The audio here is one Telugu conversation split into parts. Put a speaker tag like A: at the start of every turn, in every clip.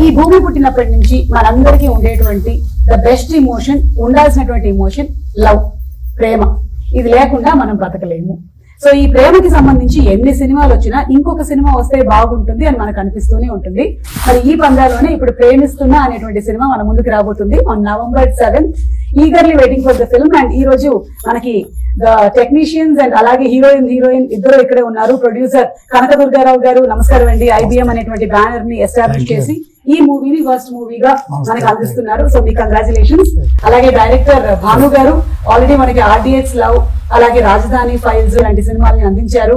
A: ఈ భూమి పుట్టినప్పటి నుంచి మనందరికీ ఉండేటువంటి ద బెస్ట్ ఇమోషన్, ఉండాల్సినటువంటి ఇమోషన్ లవ్, ప్రేమ. ఇది లేకుండా మనం బతకలేము. సో ఈ ప్రేమకి సంబంధించి ఎన్ని సినిమాలు వచ్చినా ఇంకొక సినిమా వస్తే బాగుంటుంది అని మనకు అనిపిస్తూనే ఉంటుంది. మరి ఈ పందాలోనే ఇప్పుడు ప్రేమిస్తున్నా అనేటువంటి సినిమా మన ముందుకు రాబోతుంది on November 7th. Eagerly waiting for the film. And ఈ రోజు మనకి ద టెక్నీషియన్స్ అండ్ అలాగే హీరోయిన్ ఇద్దరు ఇక్కడే ఉన్నారు. ప్రొడ్యూసర్ కనకదుర్గారావు గారు, నమస్కారం అండి. IBM అనేటువంటి బ్యానర్ ని ఎస్టాబ్లిష్ చేసి ఈ మూవీని ఫస్ట్ మూవీగా మనకి అందిస్తున్నారు. సో మీ కంగ్రాచులేషన్స్. అలాగే డైరెక్టర్ భాను గారు ఆల్రెడీ మనకి RDX లవ్, అలాగే రాజధాని ఫైల్స్ లాంటి సినిమాల్ని అందించారు.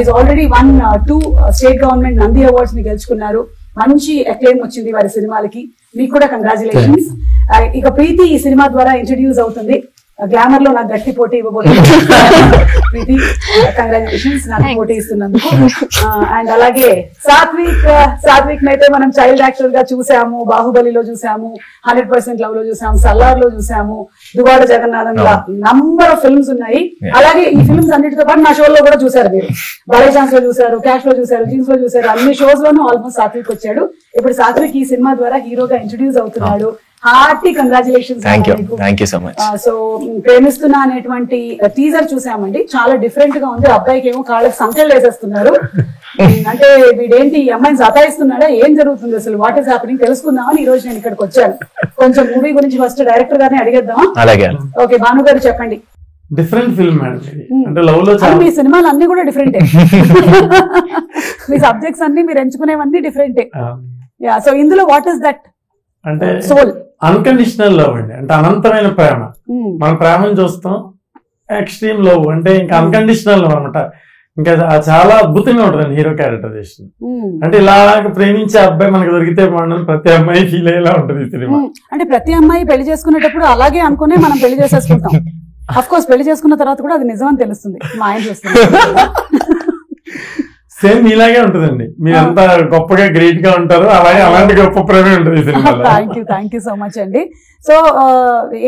A: His already 1-2 state government Nandi awards ని గెలుచుకున్నారు. మంచి అక్లెయిమ్ వచ్చింది వారి సినిమాలకి. మీకు కూడా కంగ్రాచులేషన్స్. ఇక ప్రీతి ఈ సినిమా ద్వారా ఇంట్రడ్యూస్ అవుతుంది. గ్లామర్ లో నాకు గట్టి పోటీ ఇవ్వబోతుంది. ప్రీతి కంగ్రాచులేషన్స్ నాకు పోటీ ఇస్తున్నందుకు. అండ్ అలాగే సాత్విక్ అయితే మనం చైల్డ్ యాక్టర్ గా చూసాము, బాహుబలిలో చూసాము, 100% లవ్ లో చూసాము, సల్లార్ లో చూసాము, దువాడ జగన్నాథం లా నంబర్ ఆఫ్ ఫిల్మ్స్ ఉన్నాయి. అలాగే ఈ ఫిల్మ్స్ అన్నిటితో పాటు నా షోలో కూడా చూసారు మీరు. బలే ఛాన్స్ లో చూసారు, క్యాష్ లో చూసారు, జీన్స్ లో చూసారు, అన్ని షోస్ లోనూ ఆల్మోస్ట్ సాత్విక్ వచ్చాడు. ఇప్పుడు సాత్విక్ ఈ సినిమా ద్వారా హీరోగా ఇంట్రడ్యూస్ అవుతున్నాడు. Hearty congratulations.
B: Thank you so much.
A: So ప్రేమిస్తున్నా అనేటువంటి టీజర్ చూసామండి. చాలా డిఫరెంట్ గా ఉంది. అబ్బాయికి ఏమో కాళ్ళకి సంఖ్యలు వేసేస్తున్నారు. అంటే వీడేంటి ఈ అమ్మాయిని సతాయిస్తున్నాడా, ఏం జరుగుతుంది అసలు, వాట్ ఈస్ హ్యాపెనింగ్ తెలుసుకుందామని ఈ రోజు నేను ఇక్కడికి వచ్చాను. కొంచెం మూవీ గురించి ఫస్ట్ డైరెక్టర్ గారిని అడిగేద్దాం.
B: అలాగే.
A: ఓకే, భాను గారు చెప్పండి.
C: డిఫరెంట్ ఫిల్మ్ అంటే లవ్ లో
A: మీ సినిమాలు అన్ని కూడా డిఫరెంటే. మీ సబ్జెక్ట్స్ అన్ని మీరు ఎంచుకునేవన్నీ డిఫరెంటే. సో ఇందులో వాట్ ఇస్ దట్
C: అంటే
A: సోల్?
C: అన్కండిషనల్ లవ్ అండి. అంటే అనంతమైన ప్రేమ. మన ప్రేమను చూస్తాం, ఎక్స్ట్రీమ్ లవ్ అంటే ఇంకా అన్కండిషనల్ లవ్ అనమాట. ఇంకా చాలా అద్భుతంగా ఉంటుంది హీరో క్యారెక్టరైజేషన్. అంటే ఇలా ప్రేమించే అబ్బాయి మనకు దొరికితే మనం ప్రతి అమ్మాయి ఫీల్ అయ్యేలా ఉంటుంది ఈ సినిమా.
A: అంటే ప్రతి అమ్మాయి పెళ్లి చేసుకునేటప్పుడు అలాగే అనుకునే మనం పెళ్లి చేసేసుకుంటాం. అఫ్ కోర్స్ పెళ్లి చేసుకున్న తర్వాత కూడా అది నిజమని తెలుస్తుంది. మా ఆయన చూస్తుంది.
C: సేమ్ ఇలాగే ఉంటుందండి. మీరంతా గొప్పగా గ్రేట్ గా ఉంటారు, అలాగే అలాంటి గొప్ప ప్రేమే ఉంటుంది.
A: థ్యాంక్ యూ సో మచ్ అండి. సో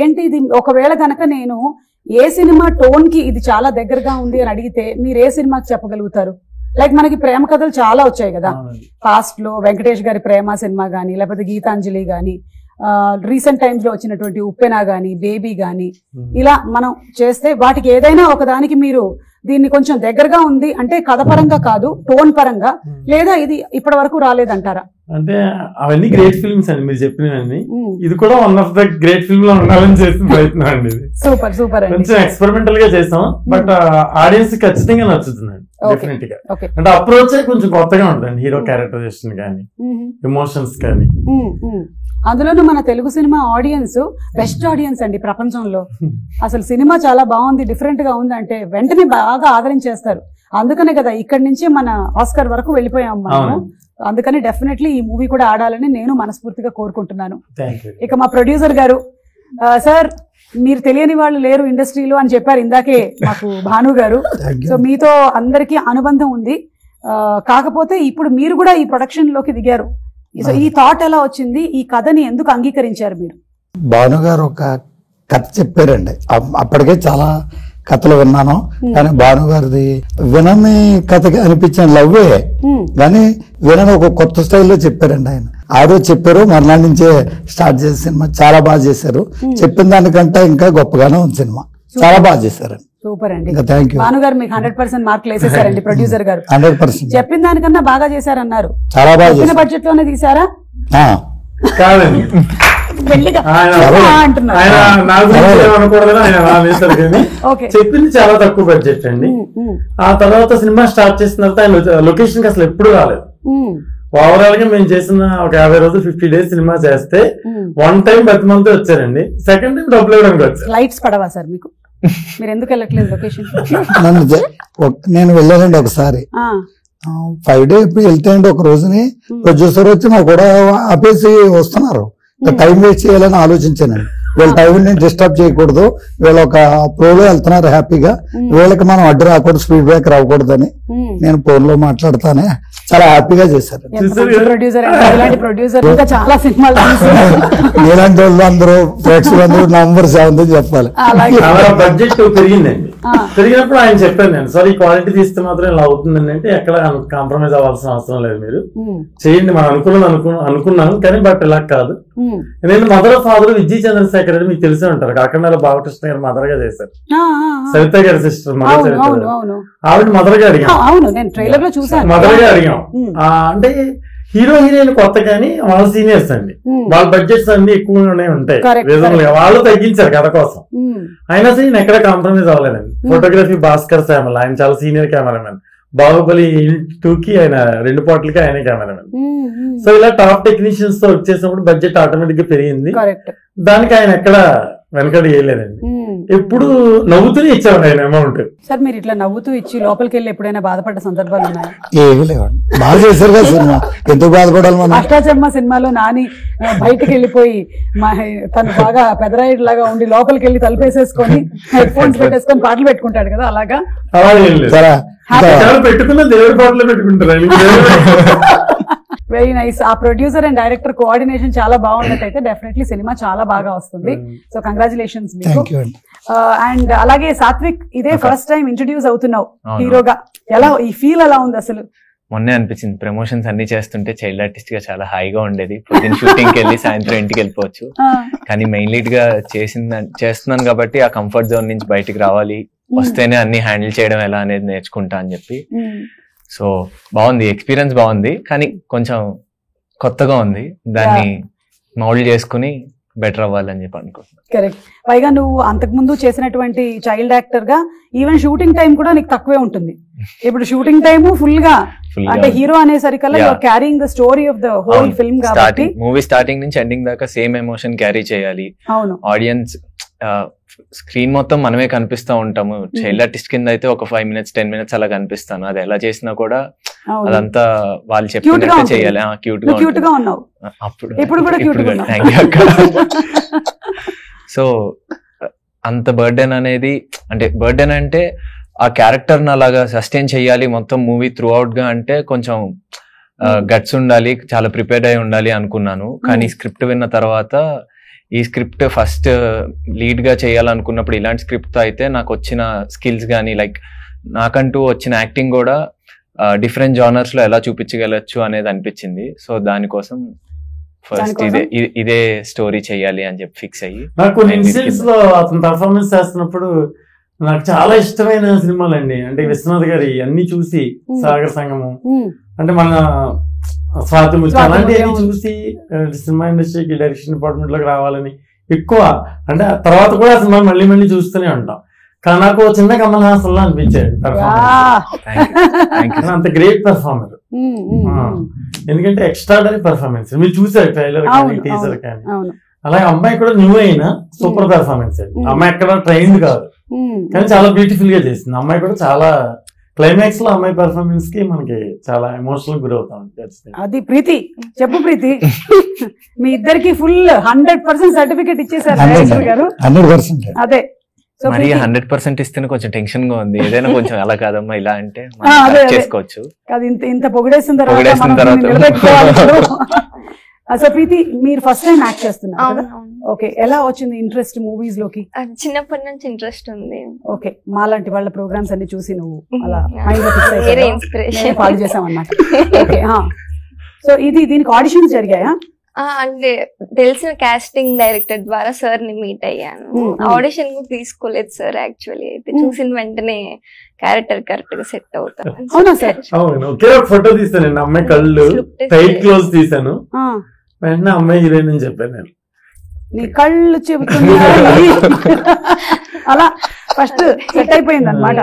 A: ఏంటి ఇది, ఒకవేళ కనుక నేను ఏ సినిమా టోన్ కి ఇది చాలా దగ్గరగా ఉంది అని అడిగితే మీరు ఏ సినిమాకి చెప్పగలుగుతారు? లైక్ మనకి ప్రేమ కథలు చాలా వచ్చాయి కదా పాస్ట్ లో. వెంకటేష్ గారి ప్రేమ సినిమా గానీ, లేకపోతే గీతాంజలి గానీ, రీసెంట్ టైమ్స్ లో వచ్చినటువంటి ఉప్పెన గానీ, బేబీ గానీ, ఇలా మనం చేస్తే వాటికి ఏదైనా ఒకదానికి మీరు దీన్ని కొంచెం దగ్గరగా ఉంది అంటే కథ పరంగా కాదు, టోన్ పరంగా, లేదా ఇది ఇప్పటి వరకు రాలేదంటారా?
C: అంటే అవన్నీ గ్రేట్ ఫిల్మ్స్ అండి మీరు చెప్పినవన్నీ. ఇది కూడా one of the great film లో ఉండాలని చేసిన ప్రయత్నం అండి. ఇది
A: సూపర్
C: కొంచెం ఎక్స్పెరిమెంటల్ గా చేసాం, బట్ ఆడియన్స్ ఖచ్చితంగా నచ్చుతుందండి డెఫినెట్ గా. అంటే అప్రోచ్ కొంచెం కొత్తగా ఉంటుంది హీరో క్యారెక్టరైజేషన్ కానీ, ఎమోషన్స్ కానీ.
A: అందులోనూ మన Telugu cinema audience best audience అండి ప్రపంచంలో. అసలు సినిమా చాలా బాగుంది, డిఫరెంట్ గా ఉంది అంటే వెంటనే బాగా ఆదరించేస్తారు. అందుకనే కదా ఇక్కడి నుంచే మన ఆస్కర్ వరకు వెళ్ళిపోయాం మనము. అందుకని డెఫినెట్లీ ఈ మూవీ కూడా ఆడాలని నేను మనస్ఫూర్తిగా కోరుకుంటున్నాను. ఇక మా ప్రొడ్యూసర్ గారు, సార్ మీరు తెలియని వాళ్ళు లేరు ఇండస్ట్రీలో అని చెప్పారు ఇందాకే మాకు భాను గారు. సో మీతో అందరికీ అనుబంధం ఉంది. కాకపోతే ఇప్పుడు మీరు కూడా ఈ ప్రొడక్షన్ లోకి దిగారు. సో ఈ థాట్ ఎలా వచ్చింది, ఈ కథని ఎందుకు అంగీకరించారు మీరు?
D: భాను గారు ఒక కథ చెప్పారండి. అప్పటికే చాలా కథలు విన్నాను, కానీ భాను గారిది వినని కథగా అనిపించిన లవ్వే, కానీ వినని ఒక కొత్త స్టైల్లో చెప్పారండి ఆయన. ఆ రోజు చెప్పారు, మర్నాడు నుంచే స్టార్ట్ చేసే సినిమా చాలా బాగా చేశారు. చెప్పిన దానికంటే ఇంకా గొప్పగానే ఉంది సినిమా. చాలా బాగా చేశారండి.
A: సూపర్ అండి.
D: Thank you.
A: భాను గారు మీకు 100% మార్కులు వేసేసారండి. ప్రొడ్యూసర్ గారు
D: 100%
A: చెప్పిన దానికన్నా బాగా చేశారన్నారు.
D: చాలా బాగా చేశారు.
A: బడ్జెట్ లోనే తీసారా?
C: కాదండి, చెప్పింది చాలా తక్కువ బడ్జెట్ అండి. ఆ తర్వాత సినిమా స్టార్ట్ చేసిన తర్వాత ఆయన లొకేషన్ కి అసలు ఎప్పుడు రాలేదు. ఓవరాల్ గా మేము చేసిన ఒక 50 రోజులు 50 days సినిమా చేస్తే వన్ టైం బతిమంతా వచ్చారండి. సెకండ్ టైం డబ్బులు ఇవ్వడానికి వచ్చారు.
A: లైట్స్ పడవా సార్ మీకు? మీరు ఎందుకు వెళ్ళట్లేదు లొకేషన్?
D: నేను వెళ్ళానండి ఒకసారి. 5 days వెళ్తే అండి ఒక రోజుని ప్రొడ్యూసర్ వచ్చి నాకు కూడా ఆపేసి వస్తున్నారు. టైం వేస్ట్ చేయాలని ఆలోచించానండి. వీళ్ళ టైంని డిస్టర్బ్ చేయకూడదు, వీళ్ళు ఒక ఫ్లోలో వెళ్తున్నారు హ్యాపీగా, వీళ్ళకి మనం అడ్డు రాకూడదు, స్పీడ్ బ్రేకర్ అవ్వకూడదని నేను ఫోన్ లో మాట్లాడతానే చాలా హ్యాపీగా చేశారు.
A: ప్రొడ్యూసర్ ఇలాంటి ప్రొడ్యూసర్ ఇంకా చాలా సినిమాలు
D: ఇలాంటి వాళ్ళు అందరూ ప్రేక్షకులందరూ నంబర్ 7 చెప్పాలి.
C: చాలా బడ్జెట్ పెరిగిందండి. పెరిగినప్పుడు ఆయన చెప్పాను నేను, సార్ ఈ క్వాలిటీ తీస్తే మాత్రం ఇలా అవుతుందండి అంటే ఎక్కడ కాంప్రమైజ్ అవ్వాల్సిన అవసరం లేదు, మీరు చేయండి, మనం అనుకున్నాను కానీ బట్ ఇలా కాదు. నేను మదర్ ఫాదర్ విజయ్ చంద్రశేఖర్ అని మీకు తెలిసే ఉంటారు, కాకినాడ బాలకృష్ణ గారు మదర్ గా చేశారు, సరిత గారి సిస్టర్ మదర్, ఆవిడ మదర్ గా అడిగాం, మదర్ గా అడిగాం. అంటే హీరో హీరోయిన్ కొత్త కానీ వాళ్ళ సీనియర్స్ అండి, వాళ్ళ బడ్జెట్స్ అన్ని ఎక్కువగానే ఉంటాయి, రీజనబుల్ గా వాళ్ళు తగ్గించారు కథ కోసం. అయినా సరే నేను ఎక్కడ కాంప్రమైజ్ అవ్వలేదండి. ఫోటోగ్రఫీ భాస్కర్ శ్యామల్, ఆయన చాలా సీనియర్ కెమెరామెన్, బాహుబలి 2కి ఆయన 2 పాటలకి ఆయన కెమెరామెన్. సో ఇలా టాప్ టెక్నీషియన్స్ తో వచ్చేసినప్పుడు బడ్జెట్ ఆటోమేటిక్ గా పెరిగింది, దానికి ఆయన ఎక్కడ వెనకడి వేయలేదండి, ఎప్పుడు నవ్వుతూనే ఇచ్చారు ఆయన అమౌంట్.
A: సార్ మీరు ఇట్లా నవ్వుతూ ఇచ్చి లోపలికి వెళ్ళి ఎప్పుడైనా బాధపడ్డ సందర్భాలు ఉన్నాయా?
D: ఏమీ లేవండి, బాగా చేశారు కదా సినిమా, ఎందుకు బాధపడాలి మనం.
A: అష్టాచమ్మ సినిమాలో నాని బయటకు వెళ్ళిపోయి తను బాగా పెదరాయుడు లాగా ఉండి లోపలికి వెళ్ళి తలుపేసేసుకొని హెడ్ ఫోన్స్ పెట్టేసుకొని పాటలు పెట్టుకుంటాడు కదా, అలాగా
C: పెట్టుకున్న దేవుడి పాటలు పెట్టుకుంటారు.
A: Very nice. ఆ ప్రొడ్యూసర్ అండ్ డైరెక్టర్ కోఆర్డినేషన్ చాలా బాగున్నట్టయితే డెఫినెట్లీ సినిమా చాలా బాగా వస్తుంది. సో కంగ్రాచులేషన్స్ మీకు. అండ్ అలాగే సాత్విక్, ఇదే ఫస్ట్ టైం ఇంట్రడ్యూస్ అవుతున్నావు హీరోగా, ఎలా ఈ ఫీల్ ఎలా ఉంది అసలు?
B: మొన్నే అనిపించింది, ప్రమోషన్స్ అన్ని చేస్తుంటే చైల్డ్ ఆర్టిస్ట్ గా చాలా హాయిగా ఉండేది, పొద్దున్న షూటింగ్ కి వెళ్ళి సాయంత్రం ఇంటికి వెళ్ళిపోవచ్చు. కానీ మెయిన్ లీడ్ గా చేస్తున్నాను కాబట్టి ఆ కంఫర్ట్ జోన్ నుంచి బయటికి రావాలి, వస్తేనే అన్ని హ్యాండిల్ చేయడం ఎలా అనేది నేర్చుకుంటా అని చెప్పి. సో బాగుంది, ఎక్స్పీరియన్స్ బాగుంది, కానీ కొంచెం కొత్తగా ఉంది, దాన్ని మౌల్డ్ చేసుకుని బెటర్ అవ్వాలని చెప్పి అనుకుంటున్నాను.
A: కరెక్ట్. పైగా నువ్వు అంతకు ముందు చేసినటువంటి చైల్డ్ యాక్టర్ గా ఈవెన్ షూటింగ్ టైం కూడా నీకు తక్కువే ఉంటుంది. ఇప్పుడు షూటింగ్ టైం ఫుల్ గా, అంటే హీరో అనేసరికల్లా you are carrying the story of the whole film కాబట్టి
B: మూవీ స్టార్టింగ్ నుంచి ఎండింగ్ దాకా సేమ్ ఎమోషన్ క్యారీ చేయాలి.
A: అవును,
B: ఆడియన్స్ స్క్రీన్ మొత్తం మనమే కనిపిస్తూ ఉంటాము. చైల్డ్ ఆర్టిస్ట్ కింద అయితే ఒక 5 minutes 10 minutes అలా కనిపిస్తాను, అది ఎలా చేసినా కూడా అదంతా వాళ్ళు చెప్పినట్టు చేయాలి.
A: క్యూట్ గా ఉన్నావు అప్పుడు, ఇప్పుడు కూడా క్యూట్ గా.
B: థ్యాంక్ యూ అక్క. సో అంత బర్డెన్ అనేది, అంటే బర్డెన్ అంటే ఆ క్యారెక్టర్ ని అలాగా సస్టైన్ చేయాలి మొత్తం మూవీ త్రూ అవుట్ గా, అంటే కొంచెం గట్స్ ఉండాలి, చాలా ప్రిపేర్డ్ అయి ఉండాలి అనుకున్నాను. కానీ స్క్రిప్ట్ విన్న తర్వాత ఈ స్క్రిప్ట్ ఫస్ట్ లీడ్ గా చేయాలనుకున్నప్పుడు ఇలాంటి స్క్రిప్ట్ అయితే నాకు వచ్చిన స్కిల్స్ కానీ, లైక్ నాకంటూ వచ్చిన యాక్టింగ్ కూడా డిఫరెంట్ జానర్స్ లో ఎలా చూపించగలచ్చు అనేది అనిపించింది. సో దానికోసం ఫస్ట్ ఇదే స్టోరీ చెయ్యాలి అని చెప్పి ఫిక్స్ అయ్యి.
C: నాకు కొన్ని ఇన్సిడెంట్స్ లో అతను పర్ఫార్మెన్స్ చేస్తున్నప్పుడు నాకు చాలా ఇష్టమైన సినిమాలు అండి, అంటే విశ్వనాథ్ గారి అన్ని చూసి, సాగర్ సంగమం, అంటే మన స్వాతి ముచ్చ అలాంటివన్నీ చూసి సినిమా ఇండస్ట్రీకి డైరెక్షన్ డిపార్ట్మెంట్ లోకి రావాలని ఎక్కువ, అంటే తర్వాత కూడా ఆ సినిమా మళ్ళీ మళ్ళీ చూస్తూనే ఉంటాం. కానీ నాకు చిన్న కమల్ హాసన్ లా అనిపించాడు పర్ఫార్మెన్స్, అంత గ్రేట్ పర్ఫార్మర్, ఎందుకంటే ఎక్స్ట్రాడనరీ పర్ఫార్మెన్స్. మీరు చూసారు ట్రైలర్ కానీ టీజర్ కానీ. అలాగే అమ్మాయి కూడా న్యూ అయినా సూపర్ పర్ఫార్మెన్స్ అండి. అమ్మాయి ఎక్కడ ట్రైన్డ్ కాదు కానీ చాలా బ్యూటిఫుల్ గా చేసింది. అమ్మాయి కూడా చాలా క్లైమాక్స్ లో అమ్మాయి పర్ఫార్మెన్స్ కి మనకి చాలా ఎమోషనల్ గురవుతాం.
A: అది ప్రీతి, చెప్పు ప్రీతి, మీ ఇద్దరికి ఫుల్ 100% సర్టిఫికేట్ ఇచ్చేసారు గారు.
D: 100%.
A: అదే
B: మరి 100% ఇస్తేనే కొంచెం టెన్షన్ గా ఉంది, ఏదైనా కొంచెం అలా కాదమ్మా ఇలా అంటే చేసుకోవచ్చు.
A: ఇంత పొగిడేసిన తర్వాత సో ప్రీతి, మీరు ఫస్ట్ టైం యాక్ట్ చేస్తున్నారు. ఓకే, ఎలా వచ్చింది ఇంట్రెస్ట్ మూవీస్ లోకి?
E: చిన్నప్పటి నుంచి ఇంట్రెస్ట్ ఉంది.
A: ఓకే, మాలాంటి వాళ్ళ ప్రోగ్రామ్స్ అన్ని చూసి నువ్వు అలా ఫాలో చేసామన్నమాట. ఓకే, సో దీనికి ఆడిషన్స్ జరిగాయా?
E: అంటే తెలిసిన కాస్టింగ్ డైరెక్టర్ ద్వారా సార్ ని మీట్ అయ్యాను. ఆడిషన్ కూడా తీసుకోలేదు సార్, యాక్చువల్లీ అయితే చూసిన వెంటనే క్యారెక్టర్ కరెక్ట్ గా సెట్ అవుతాను.
A: అవునా సార్?
C: అవును, ఒకే ఒక ఫోటో తీసాను, అమ్మాయి కళ్ళు టైట్ క్లోజ్ తీసాను, వెంటనే అమ్మాయి హీరోయిన్ అని చెప్పాను నేను.
A: నీ కళ్ళు చెబుతున్నా అలా ఫస్ట్ సెట్ అయిపోయింది అనమాట.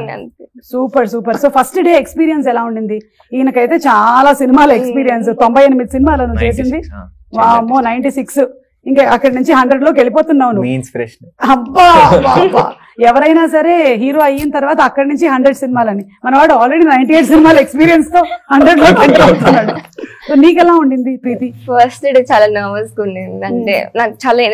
A: Super super. So first day experience ఎలా ఉండింది? ఈయనకైతే చాలా సినిమాల ఎక్స్పీరియన్స్, 98 సినిమాలను చేసింది. వామ్మో, 96. ఇంకా అక్కడి నుంచి 100 లోకి వెళ్ళిపోతున్నావు నువ్వు.
B: ఇన్స్పిరేషన్.
A: అబ్బా, ఎవరైనా సరే హీరో అయిన తర్వాత అక్కడి నుంచి 100 సినిమాలని, మనవాడు ఆల్రెడీ 98 సినిమాల ఎక్స్పీరియన్స్ తో 100 లో ఎంటర్ అవుతున్నాడు. సో నీకెలా ఉండింది ప్రీతి?
E: ఫస్ట్ డే చాలా నర్వస్ గా ఉండింది. అంటే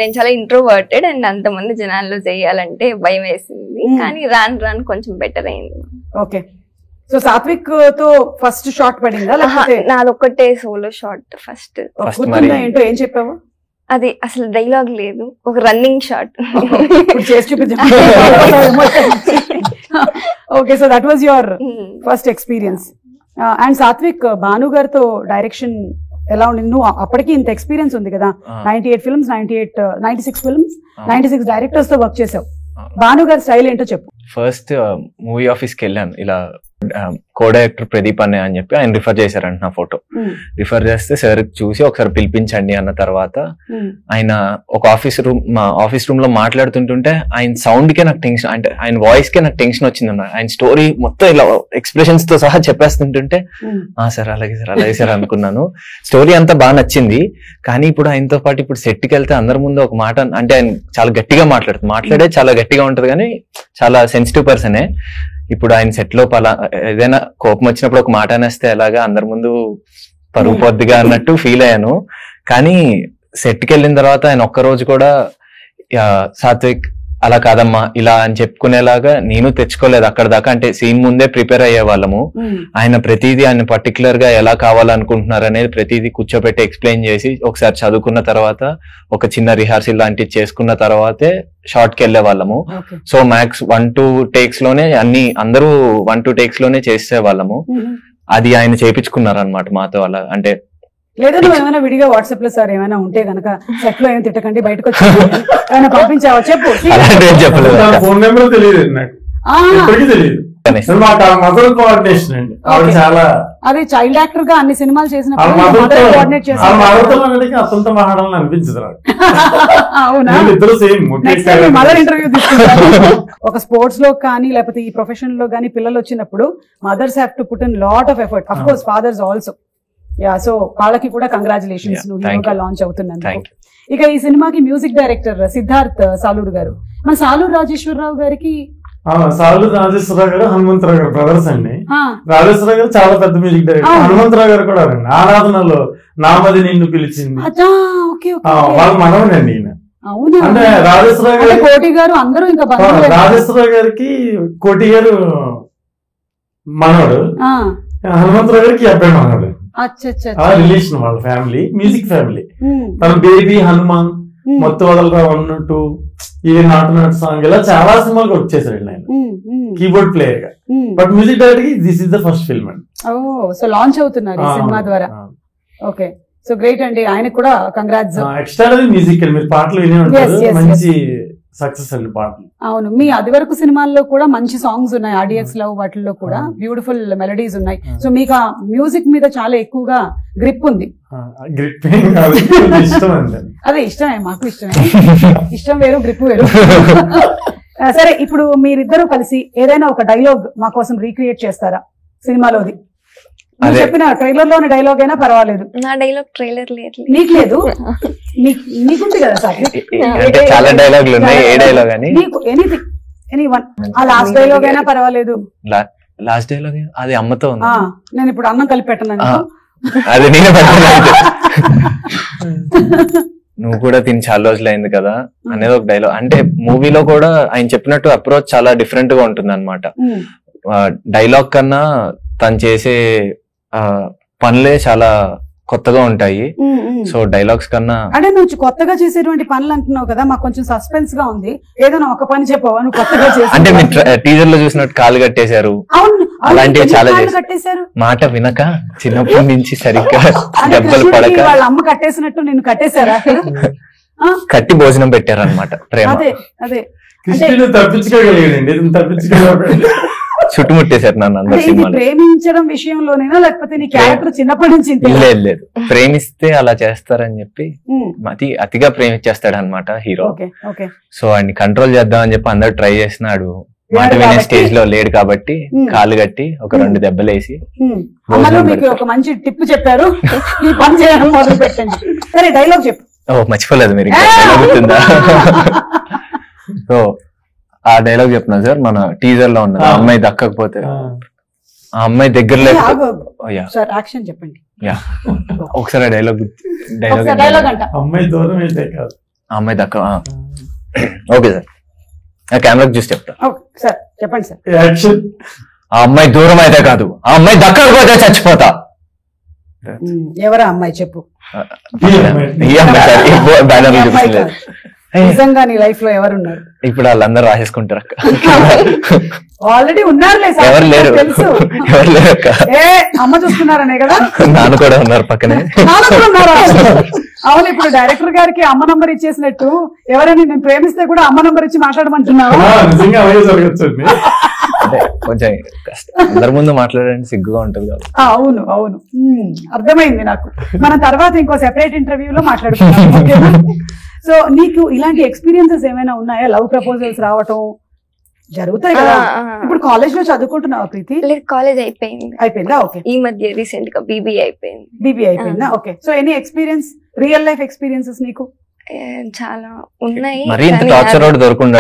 E: నేను చాలా ఇంట్రోవర్టెడ్ అండ్ అంతమంది జనాల్లో చేయాలంటే భయం వేసింది. కానీ రాను కొంచెం బెటర్ అయింది.
A: ఓకే. సో సాత్విక్ తో ఫస్ట్ షాట్ పడిందా లేకపోతే?
E: నాదొక్కటే సోలో షాట్ ఫస్ట్.
A: ఏంటో ఏం చెప్పావు?
E: అది అసలు డైలాగ్ లేదు, ఒక రన్నింగ్ షాట్.
A: చేసి చూపించు. Okay, so that was your first experience. And Satvik, Bhanu గారితో డైరెక్షన్ ఎలా ఉండింది? నువ్వు అప్పటికి ఇంత ఎక్స్పీరియన్స్ ఉంది కదా, 98 ఫిల్మ్స్, 96 ఫిల్మ్స్, 96 డైరెక్టర్స్ తో వర్క్ చేసావు. భాను గారి స్టైల్ ఏంటో చెప్పు.
B: ఫస్ట్ మూవీ ఆఫీస్కి వెళ్ళాను, ఇలా కో డైరెక్టర్ ప్రదీప్ అనే అని చెప్పి ఆయన రిఫర్ చేశారంట నా ఫోటో. రిఫర్ చేస్తే సార్ చూసి ఒకసారి పిలిపించండి అన్న తర్వాత ఆయన ఒక మా ఆఫీస్ రూమ్ లో మాట్లాడుతుంటుంటే ఆయన సౌండ్ కే నాకు టెన్షన్, అంటే ఆయన వాయిస్ కే నాకు టెన్షన్ వచ్చింది అన్న. ఆయన స్టోరీ మొత్తం ఇలా ఎక్స్ప్రెషన్స్ తో సహా చెప్పేస్తుంటుంటే సార్ అలాగే సార్ అనుకున్నాను. స్టోరీ అంతా బాగా నచ్చింది. కానీ ఇప్పుడు ఆయనతో పాటు ఇప్పుడు సెట్కి వెళ్తే అందరి ముందు ఒక మాట, అంటే ఆయన చాలా గట్టిగా మాట్లాడే చాలా గట్టిగా ఉంటది కానీ చాలా సెన్సిటివ్ పర్సనే. ఇప్పుడు ఆయన సెట్ లో ఏదైనా కోపం వచ్చినప్పుడు ఒక మాట అనేస్తే ఎలాగా అందరి ముందు పరుగు పొద్దుగా అన్నట్టు ఫీల్ అయ్యాను. కానీ సెట్కి వెళ్ళిన తర్వాత ఆయన ఒక్కరోజు కూడా సాత్విక్ అలా కాదమ్మా ఇలా అని చెప్పుకునేలాగా నేను తెచ్చుకోలేదు అక్కడ దాకా. అంటే సీన్ ముందే ప్రిపేర్ అయ్యే వాళ్ళము. ఆయన ప్రతిదీ ఆయన పర్టికులర్ గా ఎలా కావాలనుకుంటున్నారు అనేది ప్రతిదీ కూర్చోబెట్టి ఎక్స్ప్లెయిన్ చేసి ఒకసారి చదువుకున్న తర్వాత ఒక చిన్న రిహార్సల్ లాంటివి చేసుకున్న తర్వాతే షార్ట్ కి వెళ్లే వాళ్ళము. సో మ్యాక్స్ 1-2 టేక్స్ లోనే అందరూ 1-2 టేక్స్ లోనే చేసే వాళ్ళము. అది ఆయన చేపించుకున్నారు అనమాట మాతో. అలా అంటే
A: లేదా నువ్వు ఏమైనా విడిగా వాట్సాప్ లో సార్ ఏమైనా ఉంటే గనక సెట్ లో ఏమైనా తిట్టకండి బయటకు వచ్చి ఏమైనా పంపించావా చెప్పు.
C: ఫోన్ నెంబర్ తెలియదు నాకు, ఇప్పటికీ తెలియదు.
A: అది చైల్డ్ యాక్టర్ గా అన్ని సినిమాలు చేసినప్పుడు
C: అనిపించదు.
A: మదర్ ఇంటర్వ్యూ తీసుకుంటారు. ఒక స్పోర్ట్స్ లో కానీ లేకపోతే ఈ ప్రొఫెషన్ లో కానీ పిల్లలు వచ్చినప్పుడు mothers have to put in lot of effort. Of course fathers also. So వాళ్ళకి కూడా కంగ్రాచులేషన్స్, నువ్వు హీరోగా లాంచ్ అవుతున్నాను. ఇక ఈ సినిమాకి మ్యూజిక్ డైరెక్టర్ సిద్ధార్థ్ సాలూరు గారు. మన సాలూరు రాజేశ్వరరావు గారికి
C: సాలూరు రాజేశ్వరరావు గారు హనుమంతరావు గారు బ్రదర్స్ అండి. రాజేశ్వరరావు గారు చాలా పెద్ద మ్యూజిక్ డైరెక్టర్. హనుమంతరావు గారు కూడా ఆరాధనలో నామది నిన్ను పిలిచింది వాళ్ళ మనవనండి ఈయన. అంటే రాజేశ్వరరావు గారు,
A: కోటి గారు అందరూ ఇంకా
C: రాజేశ్వరరావు గారికి కోటి గారు మనవడు, హనుమంతరావు గారికి అబ్బాయి మనవడు. రిలేషన్ వాళ్ళ ఫ్యామిలీ, మ్యూజిక్ ఫ్యామిలీ. తన బేబీ హనుమాన్, మొత్తం వదలరా 1, 2, ఇది నాటు సాంగ్, ఇలా చాలా సినిమాలు వర్క్ చేశారు ఆయన కీబోర్డ్ ప్లేయర్ గా. బట్ మ్యూజిక్ డైరెక్టర్ కి this is the first film అండి.
A: సో లాంచ్ అవుతున్నారు ఈ సినిమా ద్వారా. ఓకే, సో గ్రేట్ అండి, ఆయనకు కూడా కంగ్రాట్స్.
C: ఎక్స్ట్రాడనరీ మ్యూజిక్, మీరు పాటలు వినే ఉంటారు, మంచి సక్సెస్ అండి పాటలు.
A: అవును, మీ అది వరకు సినిమాల్లో కూడా మంచి సాంగ్స్ ఉన్నాయి, ఆడియన్స్ లవ్ వాటిల్లో కూడా బ్యూటిఫుల్ మెలడీస్ ఉన్నాయి. సో మీకు ఆ మ్యూజిక్ మీద చాలా ఎక్కువగా గ్రిప్ ఉంది. అదే ఇష్టమే, మాకు ఇష్టమే. ఇష్టం వేరు, గ్రిప్ వేరు. సరే, ఇప్పుడు మీరిద్దరూ కలిసి ఏదైనా ఒక డైలాగ్ మా కోసం రీక్రియేట్ చేస్తారా సినిమాలోది? చెప్పిన ట్రైలర్ లోని డైలాగ్ అయినా పర్వాలేదు.
E: నా డైలాగ్ ట్రైలర్ లేదు.
A: నీకు లేదు? నీకుంది కదా సార్,
B: చాలా డైలాగులు ఉన్నాయి. ఏ డైలాగ్ అని?
A: నీకు ఎనీథింగ్, ఎనీవన్. ఆ లాస్ట్ డైలాగ్ అయినా పర్వాలేదు.
B: లాస్ట్ డైలాగ్ అది అమ్మతో ఉంది.
A: నేను ఇప్పుడు అన్నం కలిపి పెట్టను,
B: అది నేనే పెట్టలేదు. నువ్వు కూడా తిని చాలా రోజులు అయింది కదా అనేది ఒక డైలాగ్. అంటే మూవీలో కూడా ఆయన చెప్పినట్టు అప్రోచ్ చాలా డిఫరెంట్ గా ఉంటుంది అనమాట. డైలాగ్ కన్నా తను చేసే పనులే చాలా కొత్తగా ఉంటాయి. సో డైలాగ్స్ కన్నా
A: అంటే నువ్వు కొత్తగా చేసేటువంటి పనులు అంటున్నావు కదా, మాకు కొంచెం సస్పెన్స్ గా ఉంది. ఏదైనా ఒక పని చెప్పవా నువ్వు కొత్తగా చేసి?
B: అంటే మీరు టీజర్ లో చూసినట్టు కాలు కట్టేశారు, అలాంటివి చాలా కట్టేశారు. మాట వినక చిన్నప్పటి నుంచి సరిగ్గా దెబ్బలు పడక
A: వాళ్ళ అమ్మ కట్టేసినట్టు నేను కట్టేశారా?
B: కట్టి భోజనం పెట్టారు అనమాట. ప్రేమ
A: అదే
B: చుట్టుముట్టేశారు నన్ను అందరు సినిమాలు.
A: ప్రేమించడం విషయంలోనేనా లేకపోతే నీ క్యారెక్టర్ చిన్నప్పటి నుంచి?
B: లేదు, ప్రేమిస్తే అలా చేస్తారని చెప్పి అతిగా ప్రేమించేస్తాడు అనమాట హీరో. సో ఆయన్ని కంట్రోల్ చేద్దామని చెప్పి అందరు ట్రై చేసినాడు. మాట వినే స్టేజ్ లో లేడు కాబట్టి కాలు కట్టి ఒక 2 దెబ్బలేసి
A: మీకు ఒక మంచి టిప్ చెప్పారు, ఈ పని చేయడం మొదలు పెట్టండి. సరే, డైలాగ్ చెప్పు.
B: మర్చిపోలేదు మీరు, గుర్తుందా? సో ఆ డైలాగ్ చెప్తున్నా సార్, మన టీజర్ లో ఉన్నది, ఆ అమ్మాయి దక్కకపోతే ఆ అమ్మాయి దగ్గర
A: సార్ యాక్షన్ చెప్పండి.
B: ఒకసారి డైలాగ్
A: డైలాగ్ అంట.
C: అమ్మాయి దూరం అయితే కాదు,
B: ఆ అమ్మాయి దక్క. ఓకే సార్, ఆ కెమెరాకి చూసి చెప్తా.
A: సార్ చెప్పండి సార్.
C: యాక్షన్.
B: ఆ అమ్మాయి దూరం అయితే కాదు, ఆ అమ్మాయి దక్కకపోతే చచ్చిపోతా.
A: ఎవరా అమ్మాయి చెప్పు.
B: ఈ అమ్మాయి సార్, ఈ బ్యానర్ చూపించలేదు.
A: నిజంగా నీ లైఫ్ లో ఎవరున్నారు?
B: ఇప్పుడు వాళ్ళందరూ రాసేసుకుంటారు అక్క.
A: ఆల్రెడీ ఉన్నారులే సార్,
B: ఎవరు లేరు,
A: తెలుసు.
B: ఎవరు లేరు అక్క.
A: అమ్మ చూస్తున్నారనే కదా.
B: నాన్న కూడా ఉన్నారు పక్కనే.
A: అవును, ఇప్పుడు డైరెక్టర్ గారికి అమ్మ నంబర్ ఇచ్చేసినట్టు ఎవరైనా నేను ప్రేమిస్తే కూడా అమ్మ నంబర్ ఇచ్చి మాట్లాడమంటున్నావా?
C: నిజంగా అలాగే జరగచ్చండి.
B: అంటే కొంచెం కష్టం, అందరి ముందు మాట్లాడడానికి సిగ్గుగా ఉంటుంది కదా.
A: అవును అవును, అర్థమైంది నాకు. మనం తర్వాత ఇంకో సెపరేట్ ఇంటర్వ్యూలో మాట్లాడుకుంటాం. సో నీకు ఇలాంటి ఎక్స్పీరియన్సెస్ ఏమైనా ఉన్నాయా? లవ్ ప్రపోజల్స్ రావటం జరుగుతాయి కదా. ఇప్పుడు కాలేజ్ లో చదువుకుంటున్నావా ప్రీతి?
E: లేదు, కాలేజ్ అయిపోయింది.
A: అయిపోయిందా? ఓకే.
E: ఈ మధ్య రీసెంట్ గా బీబీఏ అయిపోయింది.
A: బీబీఏ అయిపోయిందా? Okay. So any experience, real life experiences నీకు?
E: చాలా ఉన్నాయి.
B: మరి ఇంత టార్చర్ రోడ్ దొరకకుండా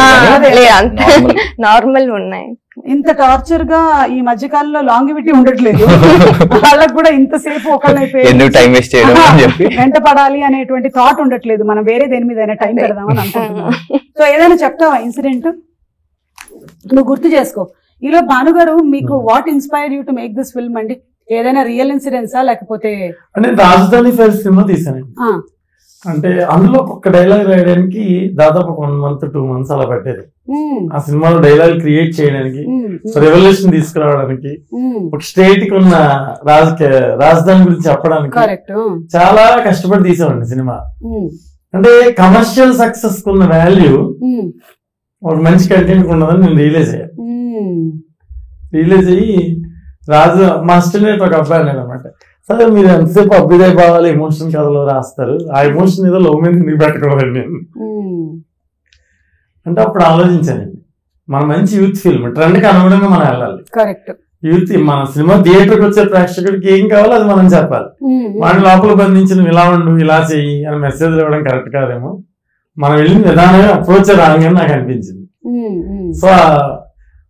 E: నార్మల్ ఉన్నాయి.
A: ఇంత టార్చర్ గా ఈ మధ్య కాలంలో లాంగివిటీ ఉండట్లేదు. వాళ్ళకు కూడా ఇంతసేపు ఒకళ్ళైపోయి
B: టైం వేస్ట్ చేయడం అని చెప్పి
A: వెంట పడాలి అనేటువంటి థాట్ ఉండట్లేదు. మనం వేరే దేని మీద టైం పెడదామని అనుకుంటున్నాం. సో ఏదైనా చెప్తావా ఇన్సిడెంట్? నువ్వు గుర్తు చేసుకో. ఈలో భానుగారు, మీకు what inspire you to make this film అండి? ఏదైనా రియల్ ఇన్సిడెంట్సా లేకపోతే?
C: అంటే రాజధాని ఫైల్స్ సినిమా తీసానండి. అంటే అందులో ఒక డైలాగ్ రాయడానికి దాదాపు 1 month 2 months అలా పట్టేది. ఆ సినిమాలో డైలాగ్ క్రియేట్ చేయడానికి, రెవల్యూషన్ తీసుకురావడానికి, ఒక స్టేట్ కి ఉన్న రాజధాని గురించి చెప్పడానికి చాలా కష్టపడి తీసామండి సినిమా. అంటే కమర్షియల్ సక్సెస్ కున్న వాల్యూ ఒక మంచి కంటెంట్ ఉన్నదని నేను రియలైజ్ అయ్యి మా అసిస్టెంట్ ఒక అబ్బాయి అన్నాడు అనమాట, సరే మీరు ఎంతసేపు అభ్యుదయ భావాలు ఎమోషన్ కథలో రాస్తారు, ఆ ఎమోషన్ ఏదో లవ్ మీద నీకు పెట్టకూడదండి నేను అంటే. అప్పుడు ఆలోచించానండి, మన మంచి యూత్ ఫిల్మ్ ట్రెండ్ కి అనుగుణంగా మనం వెళ్ళాలి.
A: కరెక్ట్.
C: యూత్ మన సినిమా థియేటర్కి వచ్చే ప్రేక్షకుడికి ఏం కావాలో అది మనం చెప్పాలి. వాడిని లోపల బంధించి నువ్వు ఇలా ఉండు, ఇలా చెయ్యి అని మెసేజ్ ఇవ్వడం కరెక్ట్ కాదేమో. మనం వెళ్ళిన విధానమే అప్రోచ్ రాంగ్ అని నాకు అనిపించింది. సో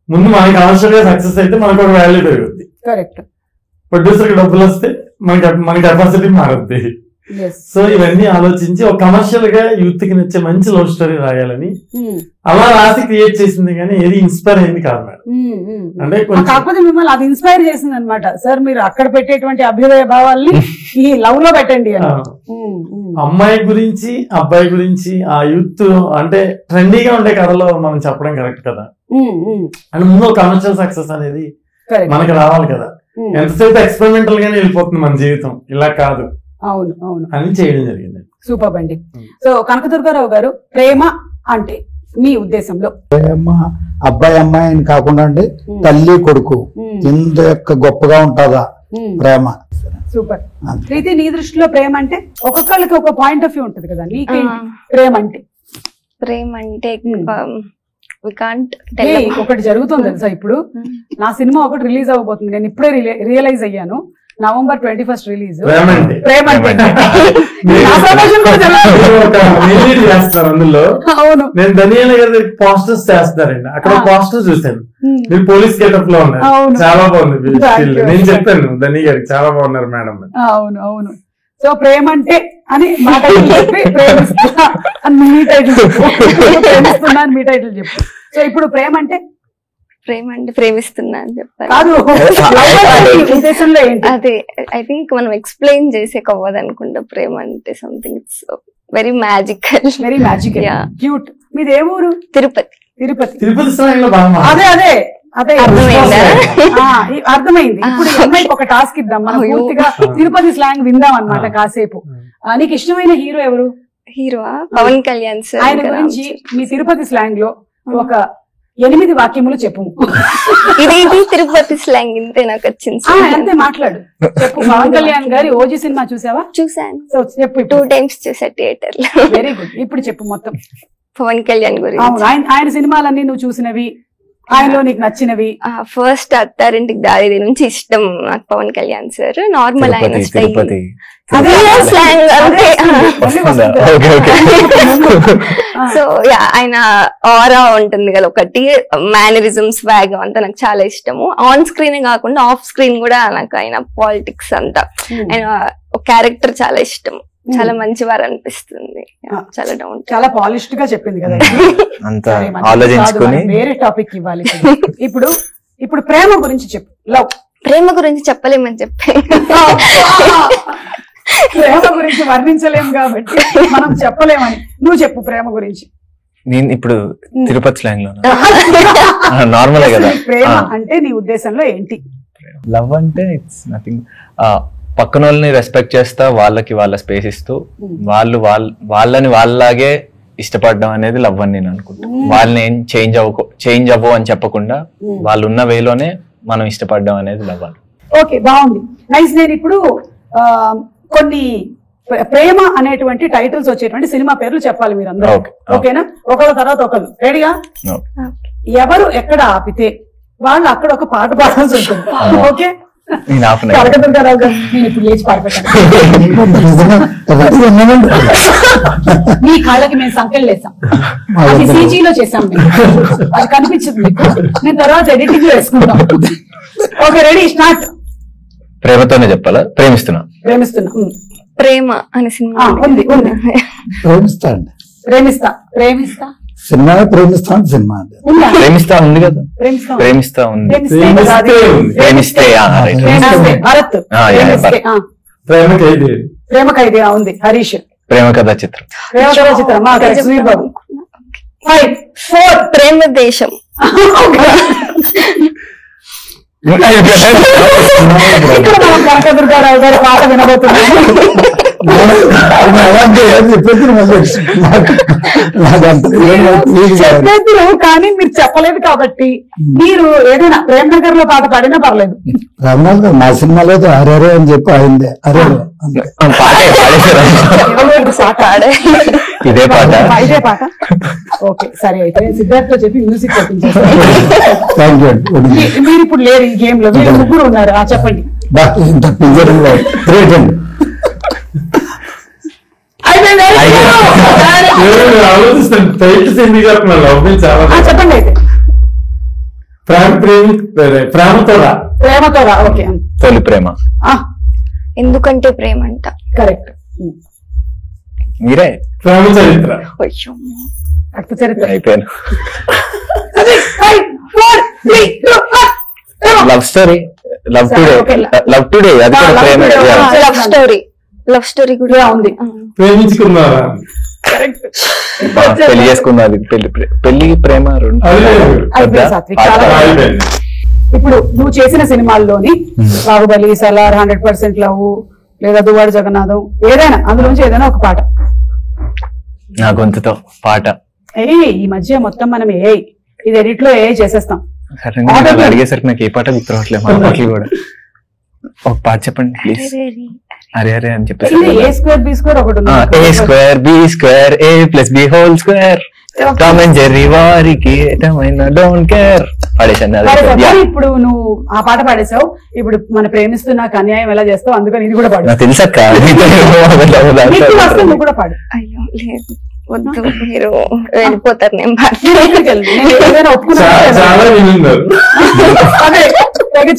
C: ముందు మనకి అవసరంగా సక్సెస్ అయితే మనకు ఒక వాల్యూ పెరుగుద్ది.
A: కరెక్ట్.
C: ప్రొడ్యూసర్ కి డబ్బులు వస్తే మన కెపాసిటీ మారుద్ది. సో ఇవన్నీ ఆలోచించి ఒక కమర్షియల్ గా యూత్ కి నచ్చే మంచి లవ్ స్టోరీ రాయాలని అలా రాసి క్రియేట్ చేసింది, కానీ ఏది ఇన్స్పైర్ అయింది కాదు మేడం. అంటే
A: కాకపోతే మిమ్మల్ని అది ఇన్స్పైర్ చేసింది అనమాట. సార్ మీరు అక్కడ పెట్టేటువంటి అభ్యుదయ భావాల్ని ఈ లవ్ లో పెట్టండి.
C: అమ్మాయి గురించి అబ్బాయి గురించి ఆ యూత్ అంటే ట్రెండీగా ఉండే కథలో మనం చెప్పడం కరెక్ట్ కదా. అండ్ ముందు కమర్షియల్ సక్సెస్ అనేది మనకి రావాలి కదా. ఎంతసేపు ఎక్స్పెరిమెంటల్ గానే వెళ్ళిపోతుంది మన జీవితం, ఇలా కాదు.
A: అవును అవును
C: అని చేయడం జరిగింది.
A: సూపర్ అండి. సో కనకదుర్గారావు గారు, ప్రేమ అంటే మీ ఉద్దేశంలో?
D: ప్రేమ అబ్బాయి అమ్మాయి అని కాకుండా అండి, తల్లి కొడుకు ఇంత యొక్క గొప్పగా ఉంటుందా ప్రేమ?
A: సూపర్. ప్రీతి, నీ దృష్టిలో ప్రేమ అంటే? ఒక్కొక్కళ్ళకి ఒక పాయింట్ ఆఫ్ వ్యూ ఉంటుంది కదా. నీకేంటి ప్రేమ అంటే?
E: ప్రేమ అంటే
A: ఒకటి జరుగుతుంది తెలుసా, ఇప్పుడు నా సినిమా ఒకటి రిలీజ్ అవ్వబోతుంది. నేను ఇప్పుడే రియలైజ్ అయ్యాను. November 21st release. ప్రేమ
C: అందులో నేను ధనియాల గారి పోస్టర్స్ చేస్తారండి. అక్కడ పోస్టర్ చూసాను, మీరు పోలీస్ గెటప్ లో ఉన్నారు, చాలా బాగుంది. నేను చెప్పాను ధని గారికి, చాలా బాగున్నారు మేడం.
A: అవును అవును. సో ప్రేమ అంటే అని మా టైటిల్ చెప్పి, ప్రేమిస్తున్నా అని మీ టైటిల్ చెప్పు, ప్రేమిస్తున్నా అని మీ టైటిల్ చెప్పు. సో ఇప్పుడు ప్రేమ అంటే?
E: ప్రేమ అంటే ప్రేమిస్తున్నా అని చెప్పారు. అదే ఐ థింక్ మనం ఎక్స్ప్లెయిన్ చేసే కవ్వదు అనుకుంటా. ప్రేమ అంటే something it's very magical.
A: Very magical, cute. మీది ఏ ఊరు?
E: తిరుపతి.
A: అదే అదే అదే అర్థమైంది. ఇప్పుడు అమ్మాయికి ఒక టాస్క్ ఇద్దాం, మనం పూర్తిగా తిరుపతి స్లాంగ్ విందాం అన్నమాట కాసేపు. నీకు ఇష్టమైన హీరో ఎవరు?
E: Hero Pawan Kalyan sir.
A: ఆయన గురించి మీ తిరుపతి స్లాంగ్ లో ఒక 8 వాక్యములు చెప్పు.
E: ఇది తిరుపతి స్లాంగ్ ఇంతే నాకు వచ్చింది.
A: అంతే మాట్లాడు, చెప్పు. పవన్ కళ్యాణ్ గారి ఓజీ సినిమా చూసావా?
E: చూసాను.
A: సో చెప్పు.
E: 2 times చూసా థియేటర్ లో.
A: Very good. ఇప్పుడు చెప్పు మొత్తం
E: పవన్ కళ్యాణ్ గురించి.
A: ఆయన సినిమాలన్నీ నువ్వు చూసినవి, ఆయనలో నీకు నచ్చినవి?
E: ఫస్ట్ అత్తారింటికి దారిది నుంచి ఇష్టం నాకు పవన్ కళ్యాణ్ సార్. నార్మల్ ఆయన స్లాంగ్
B: ఓకే ఓకే.
E: సో ఆయన ఆరా ఉంటుంది కదా ఒకటి, మేనరిజమ్స్ బ్యాగ్ అంతా నాకు చాలా ఇష్టము. ఆన్ స్క్రీన్ కాకుండా ఆఫ్ స్క్రీన్ కూడా నాకు ఆయన పాలిటిక్స్ అంతా, ఆయన క్యారెక్టర్ చాలా ఇష్టం. చాలా మంచివారు అనిపిస్తుంది. చాలా డౌన్,
A: చాలా పాలిష్డ్ గా చెప్పింది కదా.
B: అంతా
A: సరే, మంచిది
B: ఆలోచించుకొని
A: కాదు, వేరే టాపిక్ ఇవ్వాలి. ఇప్పుడు ఇప్పుడు ప్రేమ గురించి చెప్పు. లవ్
E: ప్రేమ గురించి చెప్పలేమని చెప్పి
A: ప్రేమ గురించి వర్ణించలేము కాబట్టి మనం చెప్పలేమని. నువ్వు చెప్పు ప్రేమ గురించి.
B: నేను ఇప్పుడు తిరుపతి స్లాంగ్ లో నార్మలే కదా.
A: ప్రేమ అంటే నీ ఉద్దేశంలో ఏంటి?
B: లవ్ అంటే ఇట్స్ నథింగ్, పక్కన వాళ్ళని రెస్పెక్ట్ చేస్తా, వాళ్ళకి వాళ్ళ స్పేస్ ఇస్తూ వాళ్ళని వాళ్ళలాగే ఇష్టపడడం అనేది లవ్ అని నేను అనుకుంటా. వాళ్ళని ఏం చేంజ్ అవ్వు అని చెప్పకుండా వాళ్ళు ఉన్న వేలోనే మనం ఇష్టపడడం అనేది లవ్ అని.
A: ఓకే, బాగుంది, నైస్. నేను ఇప్పుడు కొన్ని ప్రేమ అనేటువంటి టైటిల్స్ వచ్చేటువంటి సినిమా పేర్లు చెప్పాలి మీరు అందరూ.
B: Okay.
A: ఓకేనా? ఒకళ్ళ తర్వాత ఒకళ్ళు. రెడీగా? ఎవరు ఎక్కడ ఆపితే వాళ్ళు అక్కడ ఒక పాట పాడాల్సి ఉంటుంది. ఓకే,
B: నేను ఆపనే.
A: కనకదుర్గారావు గారు, నేను ఇప్పుడు లేచి పాడబెట్టాను. మీ కాళ్ళకి మేము సంఖ్యలు వేసాం, అది సీజీలో చేసాం మేము, అది కనిపించింది మీకు. నేను తర్వాత ఎడిటింగ్ లో వేసుకుంటాం. Okay, ready, start.
B: ప్రేమతోనే చెప్పాలా? ప్రేమిస్తున్నా.
E: ప్రేమ అనే సినిమా
A: ఉంది.
D: ప్రేమిస్తా అండి.
A: ప్రేమిస్తా
D: సినిమా ప్రేమిస్తాను సినిమా అండి.
A: ఉందా?
B: ప్రేమిస్తా ఉంది కదా,
A: ప్రేమిస్తా
B: ప్రేమిస్తా ఉంది.
C: ప్రేమిస్తే
A: భరత్
C: ప్రేమ ఖైదీ.
A: ప్రేమ ఖైదీ ఉంది. హరీష్
B: ప్రేమ కథా చిత్రం.
A: ప్రేమ కథా చిత్రం. మా సుధీర్ బాబు. 5 4
E: ప్రేమ దేశం.
A: ఇక్కడ మనం కనకదుర్గారావు గారి పాట వినబోతున్నాం. చెప్పేద్దరు కానీ మీరు చెప్పలేదు కాబట్టి మీరు ఏదైనా ప్రేమ్ నగర్ లో పాట పాడినా పర్లేదు.
D: రమణాథ్ గారు మా సినిమాలో అరే అని చెప్పి అయిందే అరే
B: ఇదే పాట.
A: ఇదే పాట. ఓకే, సరే, అయితే సిద్ధార్థ్ తో చెప్పి మ్యూజిక్
D: థ్యాంక్ యూ.
A: మీరు ఇప్పుడు లేరు ఈ గేమ్ లో, మీరు ముగ్గురు ఉన్నారు. చెప్పండి. చెప్పండి అయితే. ప్రేమతో రా. ఓకే,
B: తొలి ప్రేమ.
E: ఎందుకంటే ప్రేమ అంట.
A: కరెక్ట్.
B: మీరే.
C: ప్రేమ చరిత్ర.
A: రక్త చరిత్ర.
B: అయిపోయాను. Love story. లవ్ టుడే అది కూడా ప్రేమ.
E: లవ్ స్టోరీ కూడా ఉంది.
C: ప్రేమించుకున్నారా?
B: పెళ్లి చేసుకున్నది. పెళ్లి ప్రేమ రెండు.
A: ఇప్పుడు నువ్వు చేసిన సినిమాల్లోని బాహుబలి, సలార్, 100% లవ్, లేదా దువ్వాడు జగన్నాథం, ఏదైనా అందులోంచి ఏదైనా ఒక పాట.
B: నా గొంతుతో పాట.
A: ఈ మధ్య మొత్తం మనం ఇది ఎడిట్ లో చేసేస్తాం.
B: అడిగేసరికి నాకు ఏ పాట గుర్తు రావట్లేదు. మా పాటలు కూడా. ఒక పాట చెప్పండి ప్లీజ్. అరే అరే అని చెప్పేసి.
A: A square B square ఒకటి ఉంది.
B: A square B square A plus B whole square. Tom and Jerry వారికి డోంట్ కేర్ పాడేసాను.
A: ఇప్పుడు నువ్వు ఆ పాట పాడేసావు. ఇప్పుడు మన ప్రేమిస్తున్నాక అన్యాయం ఎలా చేస్తావు, అందుకని ఇది కూడా పాడు.
B: నాకు తెలుసక్క.
A: నువ్వు కూడా పాడు.
E: అయ్యో లేదు, వద్దు, మీరు వెళ్ళిపోతారు. నేను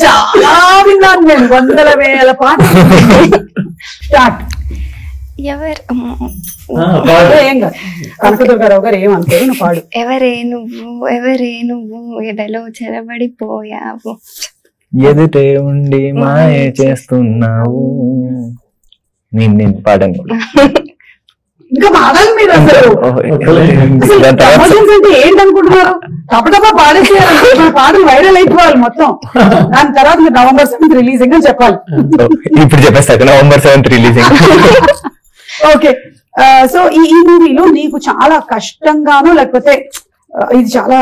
A: చాలా విన్నాను నేను, 100,000 పాట. స్టార్ట్. ఏం కాదు, కనకదుర్గారావు గారు ఏమంటారు, నువ్వు పాడు.
E: ఎవరే నువ్వు ఎడలో చెరబడిపోయావు,
B: ఎదుటే ఉండి మాయ చేస్తున్నావు. నేను పాడాను.
A: ఇంకా మాదాలి మీరు అసలు ప్రమోషన్స్ అంటే ఏంటనుకుంటున్నారు? తప్పటప్ప పాడేసేయాలి, పాటలు వైరల్ అయిపోవాలి మొత్తం. దాని తర్వాత మీరు November 7th రిలీజింగ్ అని చెప్పాలి.
B: ఇప్పుడు చెప్పేస్తా, November 7th releasing.
A: Okay, so ఈ మూవీలో నీకు చాలా కష్టంగానో లేకపోతే ఇది చాలా